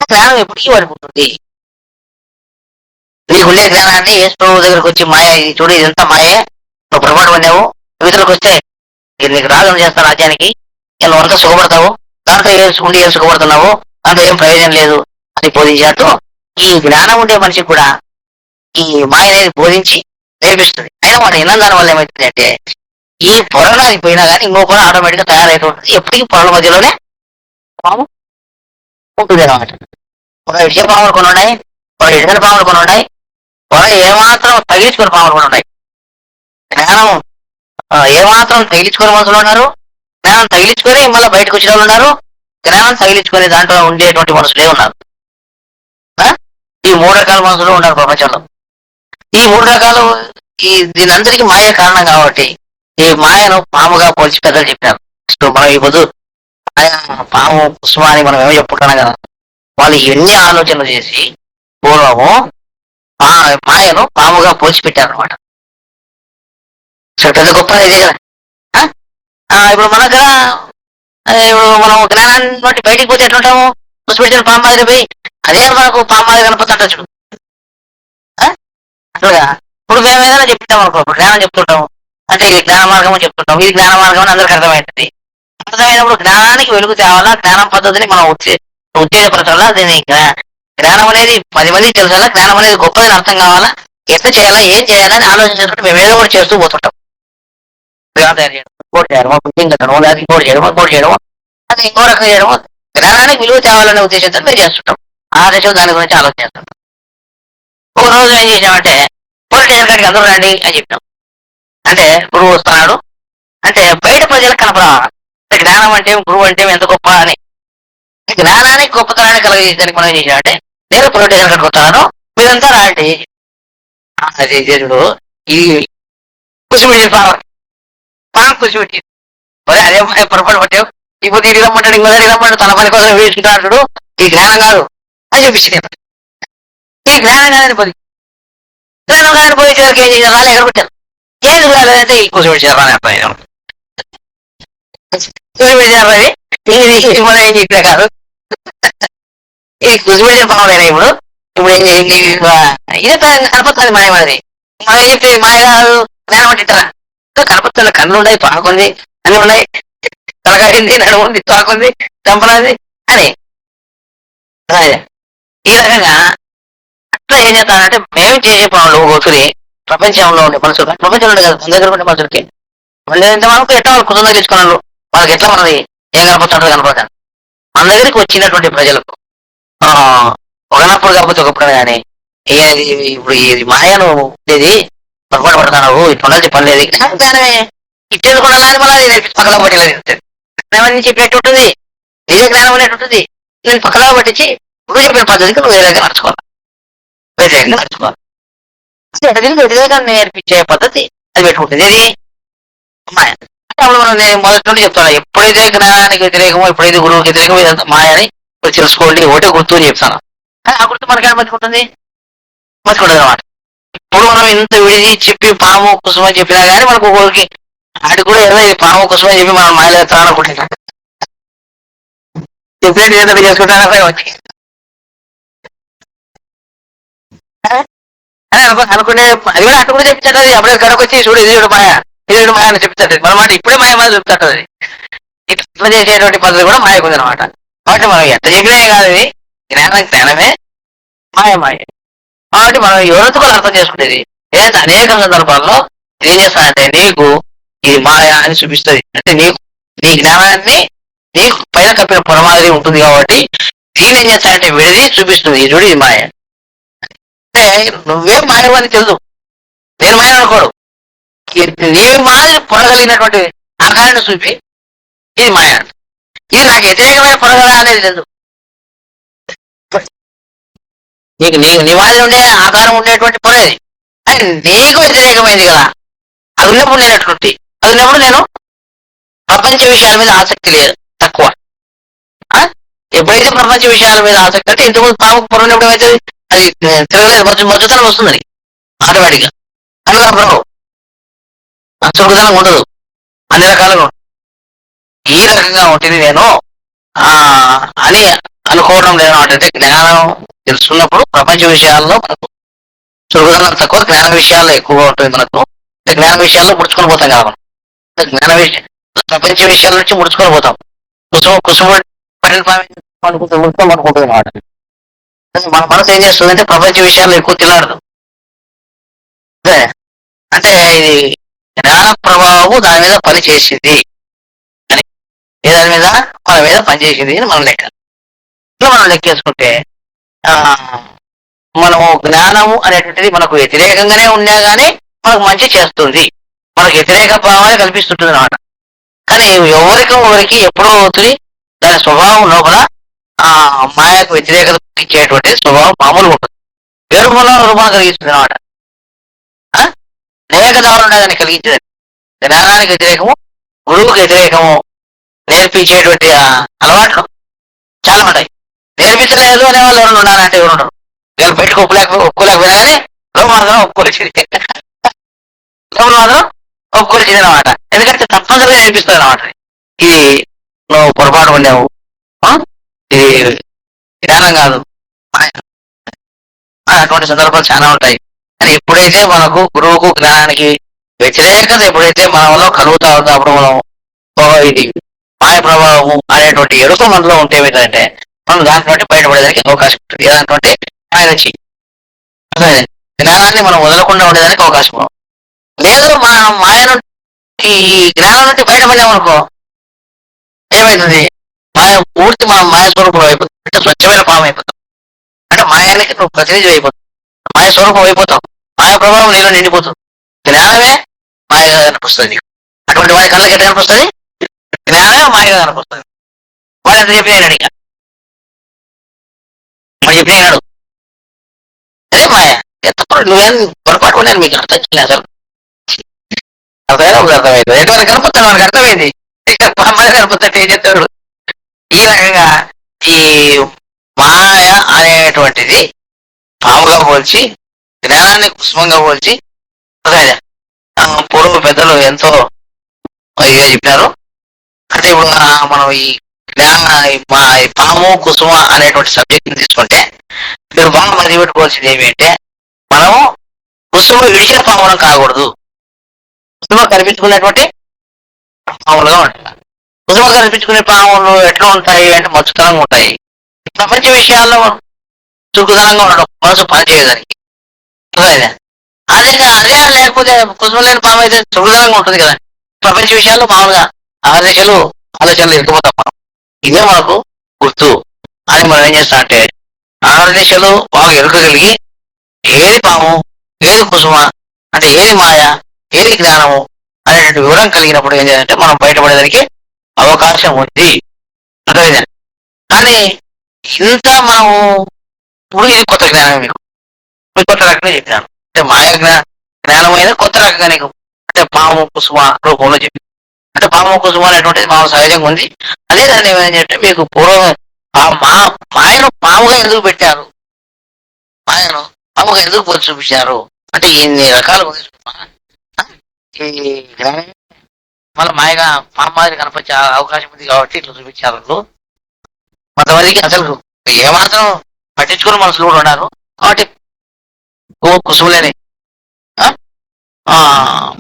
జ్ఞానం ఎప్పటికీ పడిపోతుంది. నీకుండే జ్ఞానాన్ని యేసు ప్రభు దగ్గరకు వచ్చి మాయ ఇది చూడు ఇదంతా మాయే, నువ్వు పొరపాటు పడినావు, ఇతరులకు వస్తే నీకు రాజం చేస్తా రాజ్యానికి, నువ్వు అంతా సుఖపడతావు, దాంట్లో ఉండి ఏం సుఖపడుతున్నావు, దాంట్లో ఏం ప్రయోజనం లేదు అని బోధించాడు. ఈ జ్ఞానం ఉండే మనిషికి కూడా ఈ మాయ అనేది బోధించి నేర్పిస్తుంది. అయినా వాడు విన్న దాని వల్ల ఏమవుతుంది అంటే ఈ పొరలో అది పోయినా కానీ ఇంకో పొర ఆటోమేటిక్ గా తయారైతుంటుంది. ఎప్పటికీ పొరల మధ్యలోనే పాము ఉంటుంది అనమాట. ఒక ఇటుక పాములు కొన్ని ఉన్నాయి, ఒక ఇటుకల పాములు కొన్ని ఉన్నాయి, పొర ఏమాత్రం తగిలించుకుని పాములు కూడా ఉన్నాయి. జ్ఞానం ఏమాత్రం తగిలించుకునే మనుషులు ఉన్నారు, జ్ఞానం తగిలించుకొని మళ్ళీ బయటకు వచ్చిన వాళ్ళు ఉన్నారు, జ్ఞానం తగిలించుకొని దాంట్లో ఉండేటువంటి మనుషులే ఉన్నారు. ఈ మూడు రకాల మనుషులు ఉన్నారు ప్రపంచంలో. ఈ మూడు రకాలు దీని అందరికీ మాయ కారణం కాబట్టి ఈ మాయను పాముగా పోల్చి పెద్దలు చెప్పారు. సో మనం ఈ పొద్దు మాయ పాము కుసుమ అని మనం ఏమో చెప్పుకుంటున్నాం కదా, వాళ్ళు ఎన్ని ఆలోచనలు చేసి పూర్వము మాయను పాముగా పోల్చి పెట్టారు అనమాట. సో పెద్ద గొప్ప ఇదే కదా. ఇప్పుడు మన దగ్గర ఇప్పుడు మనం జ్ఞానాన్ని బట్టి బయటికి పోతే ఎట్లుంటాము, పుష్పించిన పాము మాదిరి పోయి అదే మనకు పాము మాదిరి కనపడుతుంటచ్చు. అట్లుగా ఇప్పుడు మేము ఏదైనా చెప్తాం అనుకో, జ్ఞానం చెప్తుంటాము అంటే ఇది జ్ఞాన మార్గం చెప్తుంటాం, ఇది జ్ఞాన మార్గం అని అందరికి అర్థమవుతుంది. అర్థమైనప్పుడు జ్ఞానానికి వెలుగు తేవాలా, జ్ఞానం పద్ధతిని మనం ఉత్తేజపరచాలా, దీని జ్ఞానం అనేది 10 మందికి తెలుసాలా, జ్ఞానం అనేది గొప్పదని అర్థం కావాలా, ఎట్లా చేయాలా, ఏం చేయాలని ఆలోచించుకుంటే మేము ఏదో ఒకటి చేస్తూ పోతుంటాం. ఇంకోటి చేయడమో, కుకింగ్ కట్టడమో, లేదా ఇంకోటి చేయడమో అది ఇంకో రకం చేయడమో, జ్ఞానానికి విలువ తేవాలనే ఉద్దేశంతో మేము చేస్తుంటాం. ఆ దేశం దాని గురించి ఆలోచిస్తాం. ఒక రోజు ఏం చేసామంటే పోలీస్ స్టేషన్ కాడికి అందరూ రండి అని చెప్పినాం. అంటే గురువు వస్తున్నాడు అంటే బయట ప్రజలకు కనపడాలి జ్ఞానం అంటే గురువు అంటే ఎంత గొప్ప అని. జ్ఞానానికి గొప్పతనాన్ని కలిగేసరికి మనం ఏం చేసామంటే నేను పోలీస్ స్టేషన్ కాడికి వస్తున్నాను, మీరంతా రాండి. అది దేవుడు ఇది కూర్చోబెట్టి పాము కూర్చోబెట్టి అదే పొరపాటు పట్టావు, ఇప్పుడు ఇది రమ్మంటాడు, ఇంకోసారి రమ్మంటాడు, తన పని కోసం వేసుకుంటాడు, ఈ జ్ఞానం కాదు అని చెప్పించింది. ఈ జ్ఞానం కాదని పోయి జ్ఞానం కాదని పోయేసరికి ఏం చేశారు, రాళ్ళు ఎగరబెట్టారు. ఏది రాలేదంటే ఈ కూర్చోబెట్టారు అని అర్థం. కూర్చోబెట్టారు అది ఇది మనం ఏం చెప్పినా కాదు, ఇది కూర్చోబెట్టిన పాములైనా ఇప్పుడు ఇప్పుడు ఇదే కనపడుతుంది మాయ మాదిరి. మనం ఏం చెప్పేది మాయ కాదు జ్ఞానం అంటే ఇతర కనపడుతున్న కళ్ళు ఉన్నాయి, పాకుంది, అన్ని ఉన్నాయి, తలకాయింది, నడుముంది, తోకుంది, చంపలాది అని. ఈ రకంగా అట్లా ఏం చేస్తానంటే మేము చేసే పనులు ఒకరి ప్రపంచంలో ఉండే మనుషులు, ప్రపంచంలో ఉండే కదా మన దగ్గర ఉండే మనుషులకి మళ్ళీ మనకు ఎట్లా వాళ్ళు కుటుంబం తీసుకున్నారు, వాళ్ళకి ఎట్లా మనది ఏం కనపడుతుంటో కనపడతాను. మన దగ్గరికి వచ్చినటువంటి ప్రజలకు ఒకనప్పుడు కాకపోతే ఒకప్పుడు కానీ ఇప్పుడు ఇది మాయను ఉండేది పొరపాటు పడతావు, ఇట్లా ఉండాల్సి పని లేదు, జ్ఞానమే ఇట్టేసుకున్నా కానీ మళ్ళీ అది నేర్పించి పక్కలా పట్టలేదు. జ్ఞానాన్ని చెప్పినట్టు ఉంటుంది, నిజ జ్ఞానం అనేటు ఉంటుంది. నేను పక్కలా పట్టించి ఇప్పుడు చెప్పిన పద్ధతికి నువ్వు వేరేగా నడుచుకోవాలి, వేరేగా నడుచుకోవాలి. వ్యతిరేకంగా నేర్పించే పద్ధతి అది పెట్టుకుంటుంది. ఏది మాయ అంటే అప్పుడు మనం నేను మొదటి నుండి చెప్తాను, ఎప్పుడైతే జ్ఞానానికి వ్యతిరేకమో ఎప్పుడైతే గురువుకి వ్యతిరేకమో ఇదంతా మాయ అని తెలుసుకోండి, ఒకటే గుర్తు అని చెప్తాను. కానీ ఆ గుర్తు మనకేమైనా మర్చిపోతుంది, మర్చిపోతుంది అనమాట. ఇప్పుడు మనం ఇంత విడిది చెప్పి పాము కుసుమ చెప్పినా కానీ మనకు ఒక్కొక్కరికి ఆడి కూడా ఏదో పాము కుసుమ చెప్పి మనం మాయలు ఎత్తాలనుకుంటున్నాం, చెప్పినట్టు ఏదో చేసుకుంటాను అనుకునే అది కూడా అటు కూడా చెప్తాడు. అది అప్పుడే కడకు వచ్చి చూడు ఇది చూడు మాయ, ఇది చూడు మాయ అని చెప్తాడు. మన మాట ఇప్పుడే మాయ మాయ చెప్తాడు. అది ఇట్లా చేసేటువంటి పద్ధతి కూడా మాయకుంది అనమాట. కాబట్టి మనం ఎట్ట చెప్పినా కాదు, ఇది జ్ఞానమే మాయ. కాబట్టి మనం ఎవరితో కూడా అర్థం చేసుకునేది ఏదైతే అనేక సందర్భాల్లో ఏం చేస్తానంటే నీకు ఇది మాయ అని చూపిస్తుంది. అంటే నీ జ్ఞానాన్ని నీకు పైన కప్పిన పొర మాదిరి ఉంటుంది కాబట్టి దీని ఏం చేస్తానంటే విడిది చూపిస్తుంది, ఈ చూడు ఇది మాయ. అంటే నువ్వేం మాయవని తెలుసు, నేను మాయ అనుకోడు, నీవి మాదిరి పొరగలిగినటువంటి ఆకారాన్ని చూపి ఇది మాయ. ఇది నాకు వ్యతిరేకమైన పొరగల అనేది తెలుసు. నీకు నీ మాదిరి ఉండే ఆకారం ఉండేటువంటి పొరది అది నీకు వ్యతిరేకమైంది కదా, అది ఉన్నప్పుడు నేను ఎట్లుంటి, అది ఉన్నప్పుడు నేను ప్రపంచ విషయాల మీద ఆసక్తి లేదు, తక్కువ. ఎప్పుడైతే ప్రపంచ విషయాల మీద ఆసక్తి అంటే ఇంతకుముందు పాముకు పొర ఉన్నప్పుడు ఏమవుతుంది, అది తిరగలేదు, మధ్యతనం వస్తుంది ఆటోమేటిక్గా. అందులో బ్రో చురుకుదనం ఉండదు, అన్ని రకాలుగా ఉంటుంది. ఈ రకంగా ఉంటుంది నేను అని అనుకోవడం లేదు. అంటే జ్ఞానం తెలుసుకున్నప్పుడు ప్రపంచ విషయాల్లో మనకు చురుకుదనం తక్కువ, జ్ఞాన విషయాల్లో ఎక్కువగా ఉంటుంది. మనకు జ్ఞాన విషయాల్లో ముడుచుకొని పోతాం కదా, మనం జ్ఞాన విషయం ప్రపంచ విషయాల నుంచి ముడుచుకొని పోతాం. కుసుమ అనుకుంటుంది అనమాట. మన మనసు ఏం చేస్తుంది అంటే ప్రపంచ విషయాల్లో ఎక్కువ తిలాడదు, అదే. అంటే ఇది జ్ఞాన ప్రభావము దాని మీద పని చేసింది అని. ఏ దాని మీద? మన మీద పనిచేసింది అని మనం లెక్క. ఇట్లా మనం లెక్కేసుకుంటే ఆ మనము జ్ఞానము అనేటువంటిది మనకు వ్యతిరేకంగానే ఉన్నా గానీ మనకు మంచి చేస్తుంది. మనకు వ్యతిరేక భావాన్ని కల్పిస్తుంటుంది అనమాట. కానీ ఎవరికి ఎప్పుడో అవుతుంది దాని స్వభావం లోపల ఆ మాయకు వ్యతిరేకత ఇచ్చేటువంటి స్వభావం మామూలుగా ఉంటుంది. రూపం కలిగిస్తుంది అనమాట. అనేక దారులు దాన్ని కలిగించేది. జ్ఞానానికి వ్యతిరేకము, గురువుకి వ్యతిరేకము నేర్పించేటువంటి అలవాట్లు చాలా ఉంటాయి. నేర్పించలేదు అనే వాళ్ళు ఎవరు ఉండాలంటే ఎవరు ఉండరు. వీళ్ళు బయటకు ఒప్పుకోలేకపోయినా కానీ లోపల మాత్రం ఒప్పుకోలేచింది. లోపల మాత్రం ఒప్పుకోలేచింది అనమాట. ఎందుకంటే తప్పనిసరిగా నేర్పిస్తుంది అనమాట. ఇది నువ్వు పొరపాటు ఉండేవు, ఇది జ్ఞానం కాదు అటువంటి సందర్భాలు చాలా ఉంటాయి. కానీ ఎప్పుడైతే మనకు గురువుకు జ్ఞానానికి వ్యతిరేకత ఎప్పుడైతే మనలో కలుగుతా ఉందో అప్పుడు మనం ఇది మాయ ప్రభావము అనేటువంటి ఎరుక మనలో ఉంటే ఏమిటంటే మనం దాంట్లో బయటపడేదానికి అవకాశం ఉంటుంది. ఏదంటే మాయ నుంచి జ్ఞానాన్ని మనం వదలకుండా ఉండేదానికి అవకాశం లేదు. మన మాయ నుండి ఈ జ్ఞానం నుండి బయటపడామనుకో ఏమవుతుంది? మాయ పూర్తి మనం మాయ స్వరూపం అయిపోతుంది. అంటే స్వచ్ఛమైన పాము అయిపోతాం. అంటే మాయానికి నువ్వు ప్రతినిధి అయిపోతావు. మాయ స్వరూపం అయిపోతావు. మాయ ప్రభావం నీలో నిండిపోతుంది. జ్ఞానమే మాయగా కనిపిస్తుంది నీకు. అటువంటి వాడి కళ్ళకి ఎట్లా కనిపిస్తుంది? జ్ఞానమే మాయగా కనిపిస్తుంది. వాడు ఎంత చెప్పినాడు ఇక వాడు చెప్పినాడు అదే మాయ. తప్ప నువ్వేం పొరపాటు నేను మీకు అర్థం చేయలేదు. అసలు అర్థమైనా అర్థమైంది. ఎటువంటి కనిపిస్తాను మనకు అర్థమైంది. మాయ కనిపిస్తే ఏం చెప్తాడు? ఈ రకంగా ఈ మాయ అనేటువంటిది పాముగా పోల్చి జ్ఞానాన్ని కుసుమంగా పోల్చి పూర్వ పెద్దలు ఎంతో ఇదిగా చెప్పారు. అంటే ఇప్పుడు మనం ఈ పాము కుసుమ అనేటువంటి సబ్జెక్ట్ తీసుకుంటే మీరు బాగా మధ్య పెట్టుకోవాల్సింది ఏమి అంటే మనము కుసుమ విడిచిన పాములం కాకూడదు. కుసుమ కనిపించుకునేటువంటి పాములుగా ఉంటాయి. కుసుమ కనిపించుకునే పాములు ఎట్లా ఉంటాయి అంటే మచ్చుతనంగా ఉంటాయి. ప్రపంచ విషయాల్లో చురుకుదనంగా ఉండడం, మనసు పనిచేయడానికి. అదే లేకపోతే కుసుమ లేని పాము అయితే చురుకుదనంగా ఉంటుంది కదా. ప్రపంచ విషయాల్లో మామూలుగా ఆలోచనలు ఎత్తుకుపోతాం మనం. ఇదే మనకు గుర్తు అని మనం ఏం చేస్తాం అంటే ఆలోచనలు బాగా ఎరుకగలిగి ఏది పాము, ఏది కుసుమ, అంటే ఏది మాయ, ఏది జ్ఞానము అనేటువంటి వివరం కలిగినప్పుడు ఏం చేయాలంటే మనం బయటపడేదానికి అవకాశం ఉంది. అర్థమైంది. కానీ ఇంత మనము ఇప్పుడు ఇది కొత్త జ్ఞానం మీకు కొత్త రకంగా చెప్పినాను. అంటే మాయ జ్ఞానమైన కొత్త రకంగా నీకు అంటే పాము కుసుమ రూపంలో చెప్పి అంటే పాము కుసుమ అనేటువంటిది మామూలు సహజంగా ఉంది. అదే దాన్ని ఏమైందంటే మీకు పూర్వం మాయను పాముగా ఎందుకు పెట్టారు, మాయను పాముగా ఎందుకు పోల్చి చూపించారు అంటే ఇన్ని రకాలు ఈ మళ్ళీ మాయగా పాము మాదిరి కనపరిచే అవకాశం ఉంది కాబట్టి ఇట్లా చూపించారు. కొంతమందికి అసలు ఏమాత్రం పట్టించుకుని మనుషులు కూడా ఉన్నారు కాబట్టి కుసుములేని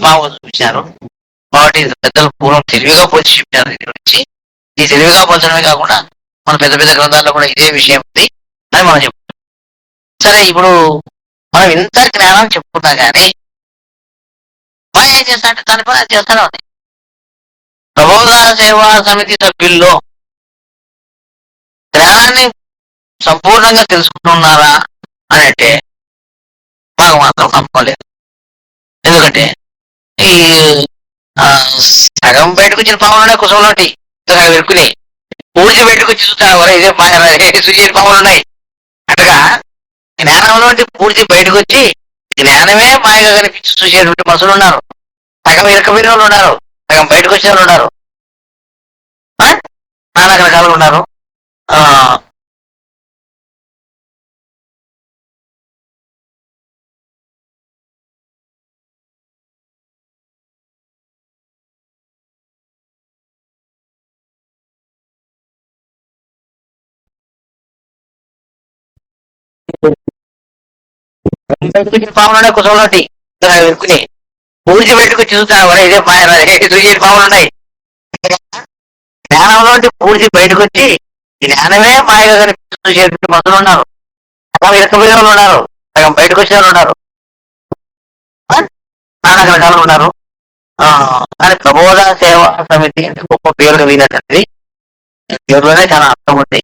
బాగా చూపించారు. కాబట్టి పెద్దలు పూర్వం తెలివిగా పోల్చి చెప్పారు. దీని గురించి ఈ తెలివిగా పోల్చడమే కాకుండా మన పెద్ద పెద్ద గ్రంథాల్లో కూడా ఇదే విషయం ఉంది అని మనం చెప్తాం. సరే, ఇప్పుడు మనం ఇంత జ్ఞానం చెప్పుకున్నా కానీ మాయ ఏం చేస్తా అంటే దాని పని చేస్తానే ఉంది. ప్రబోధ సేవా సమితి సభ్యుల్లో జ్ఞానాన్ని సంపూర్ణంగా తెలుసుకుంటున్నారా అని అంటే మాకు మాత్రం నమ్మకం లేదు. ఎందుకంటే ఈ సగం బయటకు వచ్చిన పాములునే కుసంలోటి వెరుకుని పూర్తి బయటకు వచ్చి చూస్తాను ఇదే సూర్యుని పాములు ఉన్నాయి. అటుగా జ్ఞానంలో పూర్తి బయటకు వచ్చి జ్ఞానమే మాయగా కనిపించి చూసేటువంటి మనుషులు ఉన్నారు. సగం ఇరకపోయిన వాళ్ళు ఉన్నారు, సగం బయటకు వచ్చిన వాళ్ళు ఉన్నారు, నానా రకాలుగా ఉన్నారు. పాములున్నాయి కుసంలోటి వెరుకుని పూర్తి బయటకు వచ్చి చూస్తాను ఇదే సూర్యుని పాములు ఉన్నాయి. జ్ఞానంలో పూర్తి బయటకు వచ్చి జ్ఞానమే మాయగా కనిపించి చూసేటువంటి మనుషులు ఉన్నారు. సగం ఇరకపోయిన వాళ్ళు ఉన్నారు, సగం బయటకు వచ్చిన వాళ్ళు ఉన్నారు. నానా రకాలు ఉన్నారు. కానీ ప్రబోధ సేవా సమితి అంటే గొప్ప పేరు కలిగినటువంటిది. పేరులోనే చాలా అర్థం ఉంది.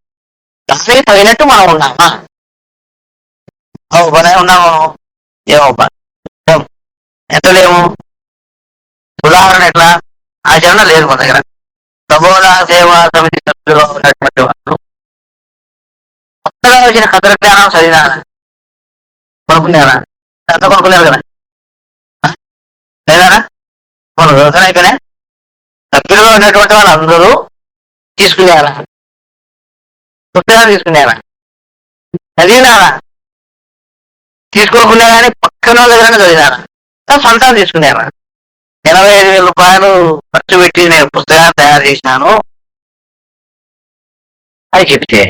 దానికి తగినట్టు మనం ఉన్నామా? పనే ఉన్నాము. ఏమో ఎంత లేము. ఉదాహరణ ఎట్లా? ఆచరణ లేదు మన దగ్గర. ప్రబోధ సేవా సమితి సభ్యులుగా ఉన్నటువంటి వాళ్ళు కొత్తగా వచ్చిన కథల జ్ఞానం చదివినారా? కొనుక్కున్నారా? ఎంత కొనుక్కున్నారు కదా? లేదారా? మన వ్యవసాయం అయిపోయినా సభ్యులుగా ఉన్నటువంటి వాళ్ళు అందరూ తీసుకున్నారా? పుస్తకాలు తీసుకున్నారా? చదివినారా? తీసుకోకుండా కానీ పక్కన దగ్గర చదివినారా? సొంతాలు తీసుకున్నారా? 85,000 రూపాయలు ఖర్చు పెట్టి నేను పుస్తకాలు తయారు చేసినాను అని చెప్తే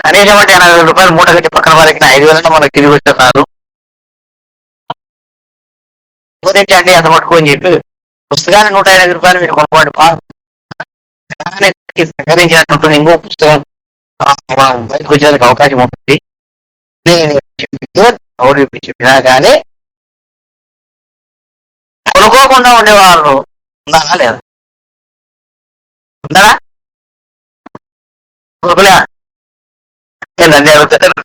కనీసం అంటే 80,000 రూపాయలు మూట కట్టి పక్కన వారికి 5,000 మనకు తిరిగి వచ్చేస్తారు. అండి అంత పట్టుకోని చెప్పి పుస్తకాన్ని 105 రూపాయలు మీరు కొనుక్కోండి సహకరించినట్టు ఇంకో పుస్తకం బయటకు వచ్చేందుకు అవకాశం ఉంటుంది. నేను చెప్పినా కానీ కొనుక్కోకుండా ఉండేవాళ్ళు ఉన్నారా లేదా? ఉన్నారా? కొనుక్కులే ఏంటండి అడుగుతారు.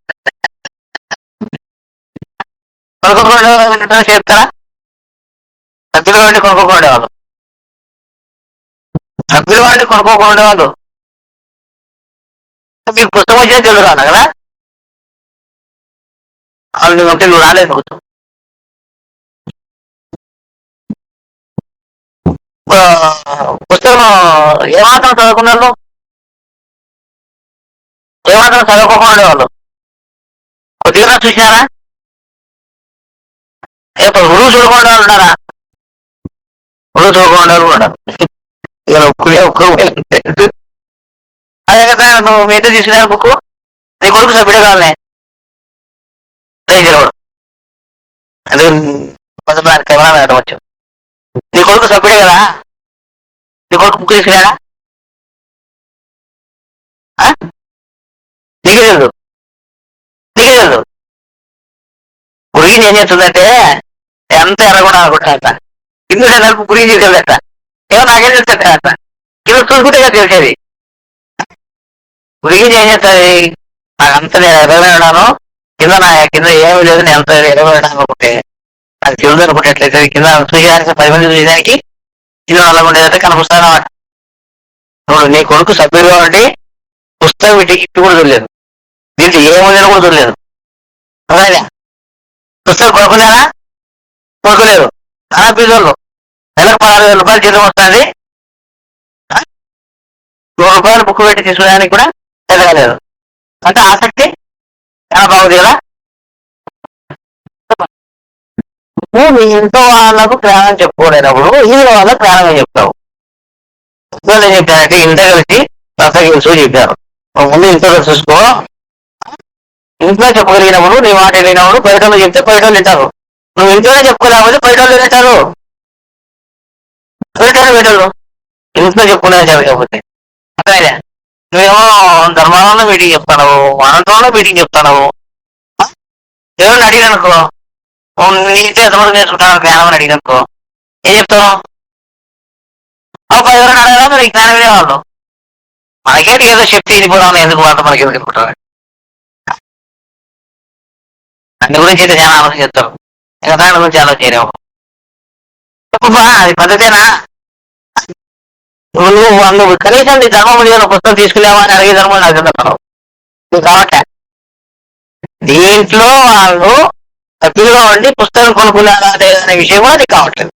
కొనుక్కోకుండా చెప్తారా? సభ్యులు వాడిని కొనుక్కోకుండా వాళ్ళు సభ్యులు వాడిని కొనుక్కోకుండా వాళ్ళు మీకు పుస్తకం వచ్చినా తెలుగు రాను కదా? వాళ్ళు నువ్వు రాలేదు. పుస్తకం ఏమాత్రం చదువుకున్నారు? ఏమాత్రం చదువుకోకుండా వాళ్ళు కొద్దిగా చూసినారా? ఉరువు చూడకుండా వాళ్ళు ఉన్నారా? ఉరువు చూడకుండా వాళ్ళు ఉన్నారు. అదే కదా నువ్వు మీద తీసుకున్నా బుక్ నీ కొడుకు సభ్యుడే కావాలనే అది కెమెరా పెట్టవచ్చు. నీ కొడుకు సభ్యుడే కదా? నీ కొడుకు బుక్ తీసుకున్నాడా? నీకే తెలుసు. నీకే తెలుసు. గురించి ఏం చేస్తుందంటే ఎంత ఎరగకుండా అనుకుంటారట. కింద నలుపు గురించి తీసుకెళ్ళట. ఏమో నాకేం తెలుస్తాట. కింద చూసుకుంటే కదా తెలిసేది. గురించి ఏం చేస్తుంది? నాకు అంత నేను ఎరగనే ఉన్నాను. కింద ఏమీ లేదు. నేను ఎంత ఎరగనే అనుకుంటే నాకు తెలుసు అనుకుంటేట్లయితే కింద చూసేదానికి 10 మంది చూసేదానికి కింద నల్లగా ఉండేదంటే కనిపిస్తాను అన్నమాట. ఇప్పుడు నీ కొడుకు సభ్యులుగా ఉండి పుస్తకం ఇటు కూడా చూడలేదు. దీంట్లో ఏముందని కూడా చూడలేదు. అవునా? పుస్తకం కొనుక్కున్నారా? కొనుక్కోలేదు. చాలా పీజోళ్ళు నెలకు 16,000 రూపాయలు జీతం వస్తుంది. 100 రూపాయలు బుక్ పెట్టి తీసుకోవడానికి కూడా ఎదగలేదు. అంటే ఆసక్తి చాలా బాగుంది కదా? నువ్వు మీ ఇంట్లో వాళ్ళకు ప్రాణం చెప్పుకోలేనప్పుడు ఇంట్లో వాళ్ళకు ప్రాణం చెప్తావు. ఏం చెప్పారంటే ఇంట్లో కలిసి ప్రసంగించు చెప్పారు. ముందు ఇంట్లో చూసుకో. ఇంట్లో చెప్పగలిగినప్పుడు నీ మాట వెళ్ళినప్పుడు బయట చెప్తే బయట వింటారు. నువ్వు ఇంట్లోనే చెప్పుకోలేకపోతే బయట వాళ్ళు వింటారు. బయటలు ఇంట్లో చెప్పుకునే చెప్పకపోతే అర్థమైనా? నువ్వేమో ధర్మంలో మీటింగ్ చెప్తాను, అనంతరంలో మీటింగ్ చెప్తాను. ఎవరిని అడిగానుకో నీతో ఎంతవరకు నేర్చుకుంటాను జ్ఞానం అని అడిగానుకో ఏం చెప్తావు? ఎవరైనా అడగాలి మరి జ్ఞానం వినేవాళ్ళు. మనకేంటి ఏదో శక్తి వెళ్ళిపోవడం ఎందుకు వాళ్ళతో మనకి ఎందుకు అనుకుంటారు. దాని గురించి అయితే చాలా ఆలోచన చేస్తారు. ఇంకా దాని గురించి ఆలోచన చెప్పబ్బా, అది పద్ధతేనా? నువ్వు కనీసం నీ ధర్మం మీద పుస్తకం తీసుకునేవా అని అడిగే ధర్మం నాకు చెప్తాను. నువ్వు కాబట్టి దీంట్లో వాళ్ళు సభ్యులుగా ఉండి పుస్తకం కొనుక్కున్నారా అనే విషయం కూడా నీకు కావట్లేదు.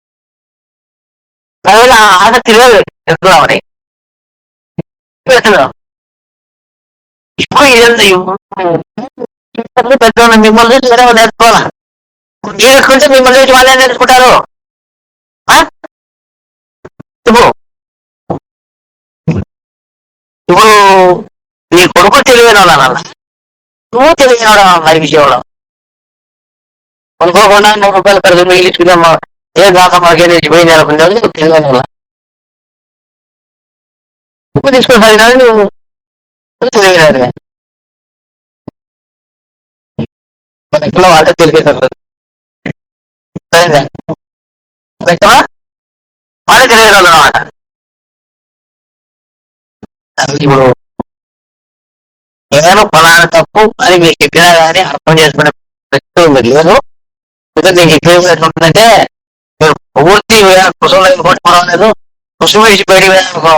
ఆసక్తి లేదు చెప్తున్నామని. ఇప్పుడు పెద్ద మిమ్మల్ని చూసి వేరే నేర్చుకోవాలా? నేర్చుకుంటే మిమ్మల్ని చూసి వాళ్ళే నేర్చుకుంటారు. ఇప్పుడు నీ కొడుకు తెలివైన వాళ్ళ నువ్వు తెలివైన వాడి విషయంలో కొనుక్కోకుండా 100 రూపాయలు ఖర్చు మిగిలించుకున్నామా ఏ దాకా మాకే తెచ్చిపోయింది అనుకునేది నువ్వు తెలివైన వాళ్ళ. ఉప్పు తీసుకుని నువ్వు తెలివైన వాళ్ళే తెలియదు. సరేనా? ఇప్పుడు నేను ఫలానా తప్పు అని మీకు చెప్పినా కానీ అర్థం చేసుకునే వ్యక్తులు మీరు లేదు. మీకు ఎట్లుంటుందంటే మీరు పూర్తి కుటుంబంలో కొట్టుకోవడం లేదు. కుటుంబం విడిచి బయటికి వెళ్ళాలనుకో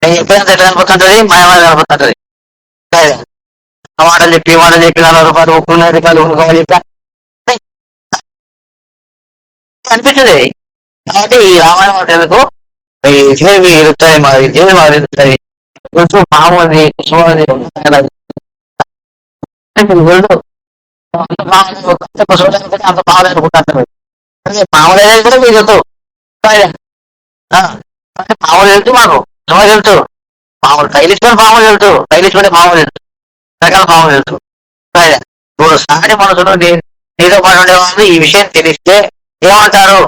నేను చెప్పినంత ఎట్లా కనిపిస్తుంటది, మాయమాది కనిపిస్తుంటది. మాటలు చెప్పి 40 రూపాయలు 30 రూపాయలు చెప్పా అనిపిస్తుంది. కాబట్టి ఈ రామాయణం ఎందుకు ఇవి ఇరుతాయి, మాది దేవుడు మాది ఇరుతాయి. కొంచెం మామూలు కుసుమది అంత బాగా అనుకుంటారు. మామూలు కూడా మీకు వెళ్తూ మామూలు వెళ్తూ మాకు సుమారు వెళ్తూ మామూలు టైలిష్ పడి మామూలు వెళ్తూ టైలిష్ పడి మామూలు వెళ్తూ రకాల మామూలు వెళ్తూ ఇప్పుడు సాటి మనసులో నీతో పాటు ఉండేవాళ్ళు ఈ విషయం తెలిస్తే ఏమంటారు?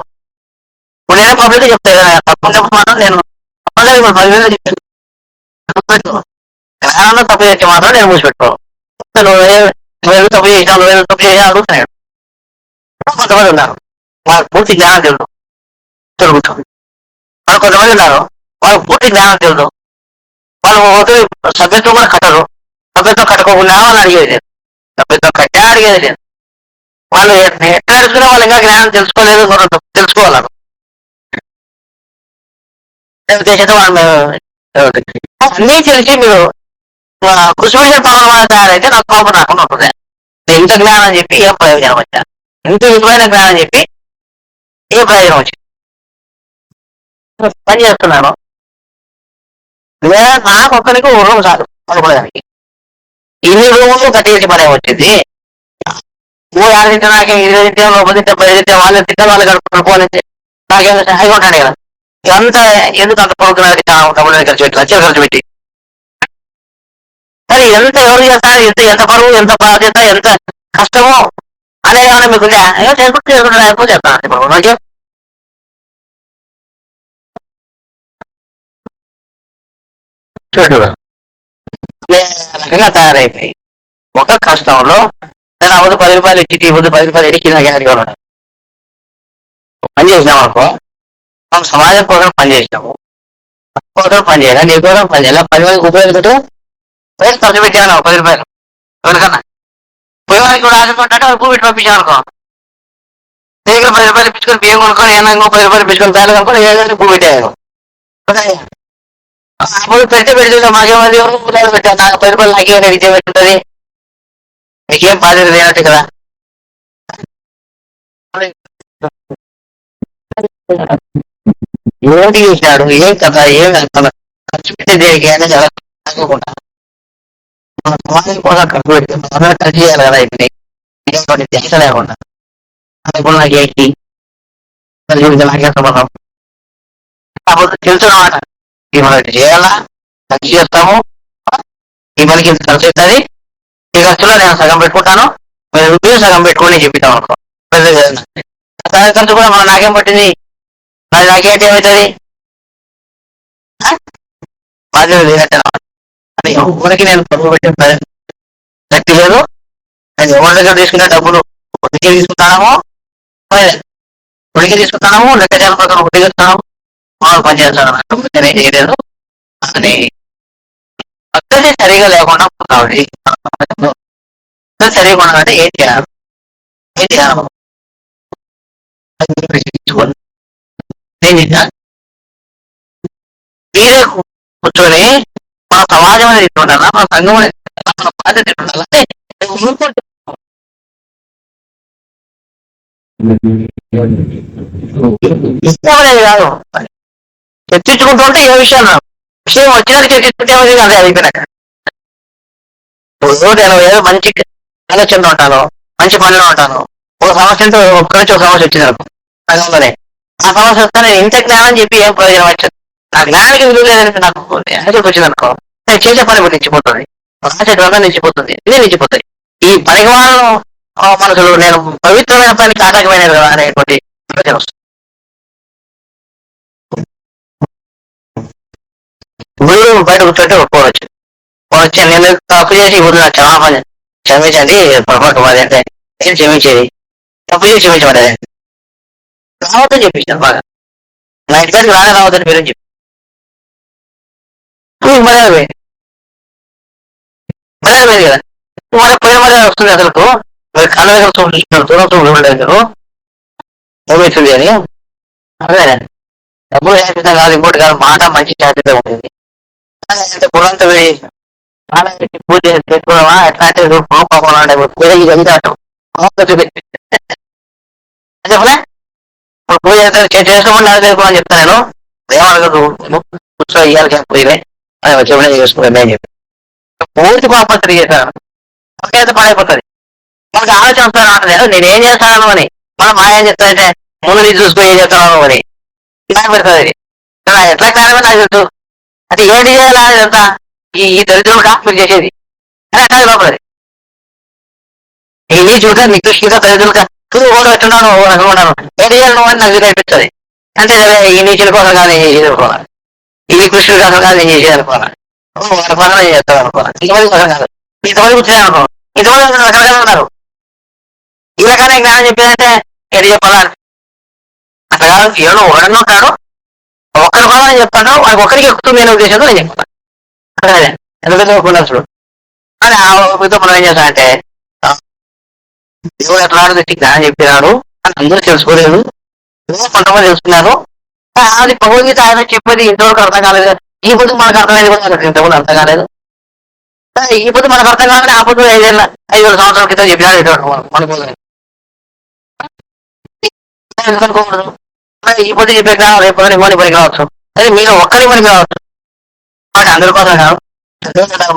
ఇప్పుడు నేను పబ్లిక్ చెప్తాను కదా, తప్పకుండా మాత్రం నేను 10,000 చెప్పాను. జ్ఞానంలో తప్పు చేస్తే మాత్రం నేను మూసిపెట్టుకో. నువ్వు తప్పు చేసినావు, నువ్వు తప్పు చేసినా అడుగుతున్నాడు. కొంతమంది ఉన్నారు వాళ్ళకి పూర్తి జ్ఞానం తెలుసు కూర్చోండి. వాళ్ళు కొంతమంది ఉన్నారు వాళ్ళకి పూర్తి జ్ఞానం తెలుసు. వాళ్ళు సభ్యత్వం కూడా కట్టరు. సభ్యత్వం కట్టుకోకుండా వాళ్ళు అడిగేది లేదు. సభ్యత్వం కట్టా అడిగేది లేదు. వాళ్ళు ఎట్లా అడుగుతున్నా వాళ్ళు ఇంకా జ్ఞానం తెలుసుకోలేదు, తెలుసుకోవాలి. ఉద్దేశంతో వాళ్ళు అన్నీ తెలిసి మీరు కృష్ణుడిని పవన్ తయారైతే నాకు పాపం రాకుండా ఉంటుంది. ఇంత జ్ఞానం చెప్పి ఏం ప్రయోజనం వచ్చా? ఇంత విలువైన జ్ఞానం చెప్పి ఏ ప్రయోజనం వచ్చింది? పని చేస్తున్నాను లేదా నాకు ఒక్కరికి రూమ్ చాలు పడుకోవడానికి. ఇన్ని రూములు కట్టేసి పనే వచ్చింది. మూడు ఆరు తింటే నాకే 20 తింటే 30 తింటే 10 తింటే వాళ్ళు తింటే వాళ్ళు కడుపుకోవాలంటే నాకేమో హాయిగా ఉంటాడు కదా. ఇదంతా ఎందుకు అంత పడుకున్నది డబ్బులు ఖర్చు పెట్టి లక్షలు ఖర్చు పెట్టి సరే ఎంత ఎవరు చేస్తారు, ఎంత బరువు, ఎంత బాధ్యత, ఎంత కష్టమో అనేది ఏమైనా మీకు చేసుకుంటే ఎక్కువ చెప్తాను. ఇప్పుడు నాకు రకంగా తయారైపోయి ఒక కష్టంలో నేను అవద్దు 10 రూపాయలు ఇచ్చి ఇవ్వద్దు 10 రూపాయలు ఇచ్చి నాకు అడిగా ఉన్నాడు. పని చేసినాం అనుకో, మనం సమాజం కోసం పని చేసినాము, కోసం పని చేయాలి, నీ కోసం పని చేయాలి. 10 మందికి ఉపయోగపడుతూ ఖర్చు పెట్టాను 10 రూపాయలు ఎవరికన్నా పోయేవారికి కూడా ఆశపడ్డాడు. వాళ్ళు భూ పెట్టి పంపించాను అనుకో, దగ్గర 10 రూపాయలు ఇప్పించుకొని బియ్యం కొనుక్కొని ఏమన్నా 10 రూపాయలు ఇప్పించుకొని తయారు కనుక్కొని ఏదైనా భూ పెట్టాను. అప్పుడు పెడితే మాకేమది పెట్టాను. నాకు 10 రూపాయలు నాకేమైనా విద్య పెట్టుంటది, మీకేం బాధ్యత లేనట్టు కదా. ఏంటి చేసినాడు, ఏం కదా, ఏం ఖర్చు పెట్టే దేనికి అనేది అనుకుంటా మన సమాజం కోసం ఖర్చు పెడితే మనం ఖర్చు చేయాలి కదా. ఇప్పుడు ధ్యాస లేకుండా ఇప్పుడు నాకు ఏంటి నాకేం సంబంధం అప్పుడు తెలుసు అనమాట. ఈ మనం చేయాలా, ఖర్చు చేస్తాము, ఈ మనకి ఖర్చు అవుతుంది, ఈ ఖర్చులో నేను సగం పెట్టుకుంటాను, మీరు సగం పెట్టుకొని చెప్తాం అనుకో. సగం ఖర్చు కూడా మనం నాకేం పట్టింది, నాకేంటి ఏమవుతుంది బాధ్యత లేనట్టు అని ఎవరికి నేను పరుగు పెట్టే శక్తి లేదు. నేను ఎవరి దగ్గర తీసుకునే డబ్బులు ఉడికి తీసుకుంటాము, లెక్కజాల ప్రకారం ఉడికి ఇస్తున్నాము, మామూలు పని చేస్తాను చేయలేదు అని పద్ధతి సరిగా లేకుండా పోతాడు. సరిగా ఉండాలంటే ఏం చేయాలి, మీరే కూర్చొని మన సమాజం అనేది ఉండాలా, మన సంఘం అనేది మన బాధ్యత ఉండాలంటే ఇష్టమనేది కాదు. చర్చించుకుంటుంటే ఏ విషయాలు విషయం వచ్చినాక చర్చించుకుంటే అదే అయిపోయినాక నేను ఏదో మంచి ఆలోచనలో ఉంటాను, మంచి పనిలో ఉంటాను. ఒక సమస్యతో ఒక్కరి నుంచి ఒక సమస్య వచ్చింది అనుకో సంఘంలోనే, ఆ సమస్య వస్తే నేను ఇంత జ్ఞానం చెప్పి ఏం ప్రయోజనం వచ్చింది, నా జ్ఞానానికి విలువ లేదని నాకు ఆశకు వచ్చింది అనుకో, నేను చేసే పని కూడా నిలిచిపోతుంది, రాసేటువంటి నిలిచిపోతుంది, ఇదే నిలిచిపోతాయి. ఈ పనికి వాళ్ళను మనసులు నేను పవిత్రమైన పనికి ఆటంకమైనది కదా అనేటువంటి ఆలోచన వస్తుంది. గురువు బయట కూర్చోంటే ఒప్పుకోవచ్చు, వచ్చి నేను తప్పు చేసి ఇప్పుడు నాకు క్షమించండి పొరపాటు మాది అంటే నేను క్షమించేది, తప్పు చేసి క్షమించమని రావద్దని చెప్పించాను. బాగా నా ఇంటికి రావద్దని పేరు చెప్పి మర్యాద లేదు కదా. మరి పోయిన మరి వస్తుంది అసలు మరి కళ్ళ దగ్గర చూడండి, దూరం చూడండి మీరు ఏమవుతుంది అని. అదే డబ్బులు జాగ్రత్త కాదు, ఇంకోటి కాదు, మాట మంచి జాగ్రత్త ఉంటుంది. గుణంతో పూజ పెట్టుకోవడమా ఎట్లా అంటే పూజ ఇదంతా చూపెట్టి చెప్పలే. ఇప్పుడు పూజ చేసుకోమని నాకు తెలుసుకోమని చెప్తాను నేను. ఏమడగదు, కూర్చో ఇయ్యాలి పూజలే అని వచ్చే చేసుకోండి అని చెప్పి పూర్తి పాపత్రి చేశాను. ఒకేత పడైపోతుంది. మనకి ఆలోచన వస్తాను, నేను ఏం చేస్తాను అని. మనం మా ఏం చెప్తానంటే ముందు నీ చూసుకుని ఏం చేస్తాను అని జ్ఞానం పెడుతుంది. ఎట్లా జ్ఞానమే నాకు తెలుసు. అంటే ఏంటి చేయాలి ఇదంతా ఈ దరిద్రులు కాదు మీరు చేసేది అని అట్లా లోపలది. ఈ చూడ నికృష్టిగా దరిద్రులుగా ఓడు ఎట్టున్నాను అనుకున్నాను, ఏంటి చేయాలి నువ్వు అని నాకు అనిపిస్తుంది. అంటే ఈ నీచుల కోసం కాదు నేను చేసేది అనుకోవాలి, ఈ నికృష్టుల కోసం కాదు నేను చేసేది అనుకోవాలి, వాళ్ళ పనులు నేను చేస్తాను అనుకోవాలి. ఇంతమంది కోసం కాదు, ఇంతమంది కూర్చున్నాను అనుకో, ఇంతమంది రకరకాలు ఉన్నారు. ఈ రకాల జ్ఞానం చెప్పేదంటే ఏంటి చెప్పాలా అట్లా కాదు. ఎవడో ఒకడన్నా ఉంటాడు, ఒక్కరి కోసం నేను చెప్తాను, వాడికి ఒక్కరికి ఎక్కుతుంది అనే ఉద్దేశంతో నేను చెప్తాను. అదే ఎంత పెద్ద ఉపన్యాసుడు అని ఆ ఒప్పుతో మనం ఏం చేస్తామంటే దేవుడు ఎట్లా జ్ఞానం చెప్పినాడు అని అందరూ తెలుసుకోలేదు, కొంతమంది తెలుసుకున్నారు. అది భగవద్గీత ఆయన చెప్పేది ఇంతవరకు అర్థం కాలేదు. ఈ పొద్దు మనకు అర్థమైంది కూడా ఇంతకుముందు అర్థం కాలేదు. ఈ పొద్దు మనకు అర్థం కాగానే ఆ పొద్దు 5,000 సంవత్సరాల క్రితం చెప్పినాడు మనకు అనుకోకూడదు. ఈ పొద్దు చెప్పే జ్ఞానం రేపు ఇవ్వని పనికి రావచ్చు. అదే మీరు ఒక్కరి పనికి రావచ్చు. వాటి అందరి కోసం కాదు,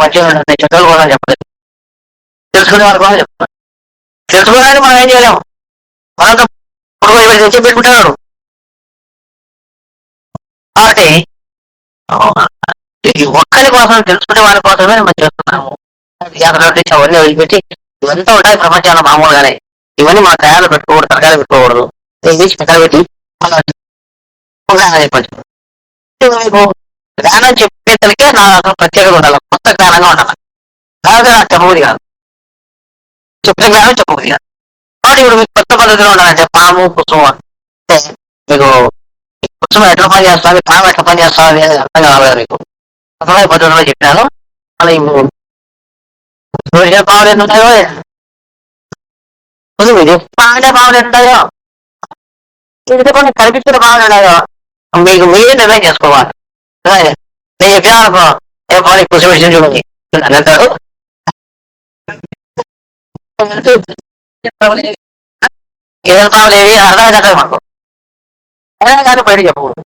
మంచిగా ఉంటుంది, చెడ్డల కోసం చెప్పలేదు, తెలుసుకునే వారి కోసం చెప్తాను. తెలుసుకోవడానికి మనం ఏం చేయలేము, మనంతా తెచ్చి పెట్టుకుంటున్నాడు. కాబట్టి ఒక్కరి కోసం తెలుసుకునే వారి కోసమే మనం చేస్తున్నాము. అవన్నీ వదిలిపెట్టి ఇవంతా ఉంటాయి ప్రపంచంలో మామూలుగానే. ఇవన్నీ మన తయారు పెట్టుకోకూడదు, తరకాలు పెట్టుకోకూడదు, పక్కన పెట్టి జ్ఞానం చెప్పేసరికే నాకు అసలు ప్రత్యేకత ఉండాలి, కొత్త జ్ఞానంగా ఉండాలి. లేకపోతే నాకు చెప్పబుద్ధి కాదు, చెప్పిన జ్ఞానం చెప్పబుద్ధి కాదు. కాబట్టి ఇప్పుడు మీకు కొత్త పద్ధతిలో ఉండాలంటే పాము కుసుమ అంటే మీకు కుసుమ ఎట్లా పని చేస్తుంది, పాము ఎట్లా పని చేస్తుంది అనేది అర్థం కావాలి మీకు. అర్థమయ్యే పద్ధతిలో చెప్పాను. అలా ఇప్పుడు పావులు ఎన్ని ఉంటాయో, పావులే పావులు ఎన్ని ఉంటాయో, ఇది కొన్ని కనిపిస్తున్న పావులు ఉన్నాయో మీకు మీరే నిర్ణయం చేసుకోవాలి. నేను చెప్పాను అనుకో, ఏ పావులు కుసుమ విషయం చూడండి అని అంటాడు. ఏదైనా పావులు ఏవి అర్థం కదా మాకు, అయినా కానీ బయట చెప్పకూడదు.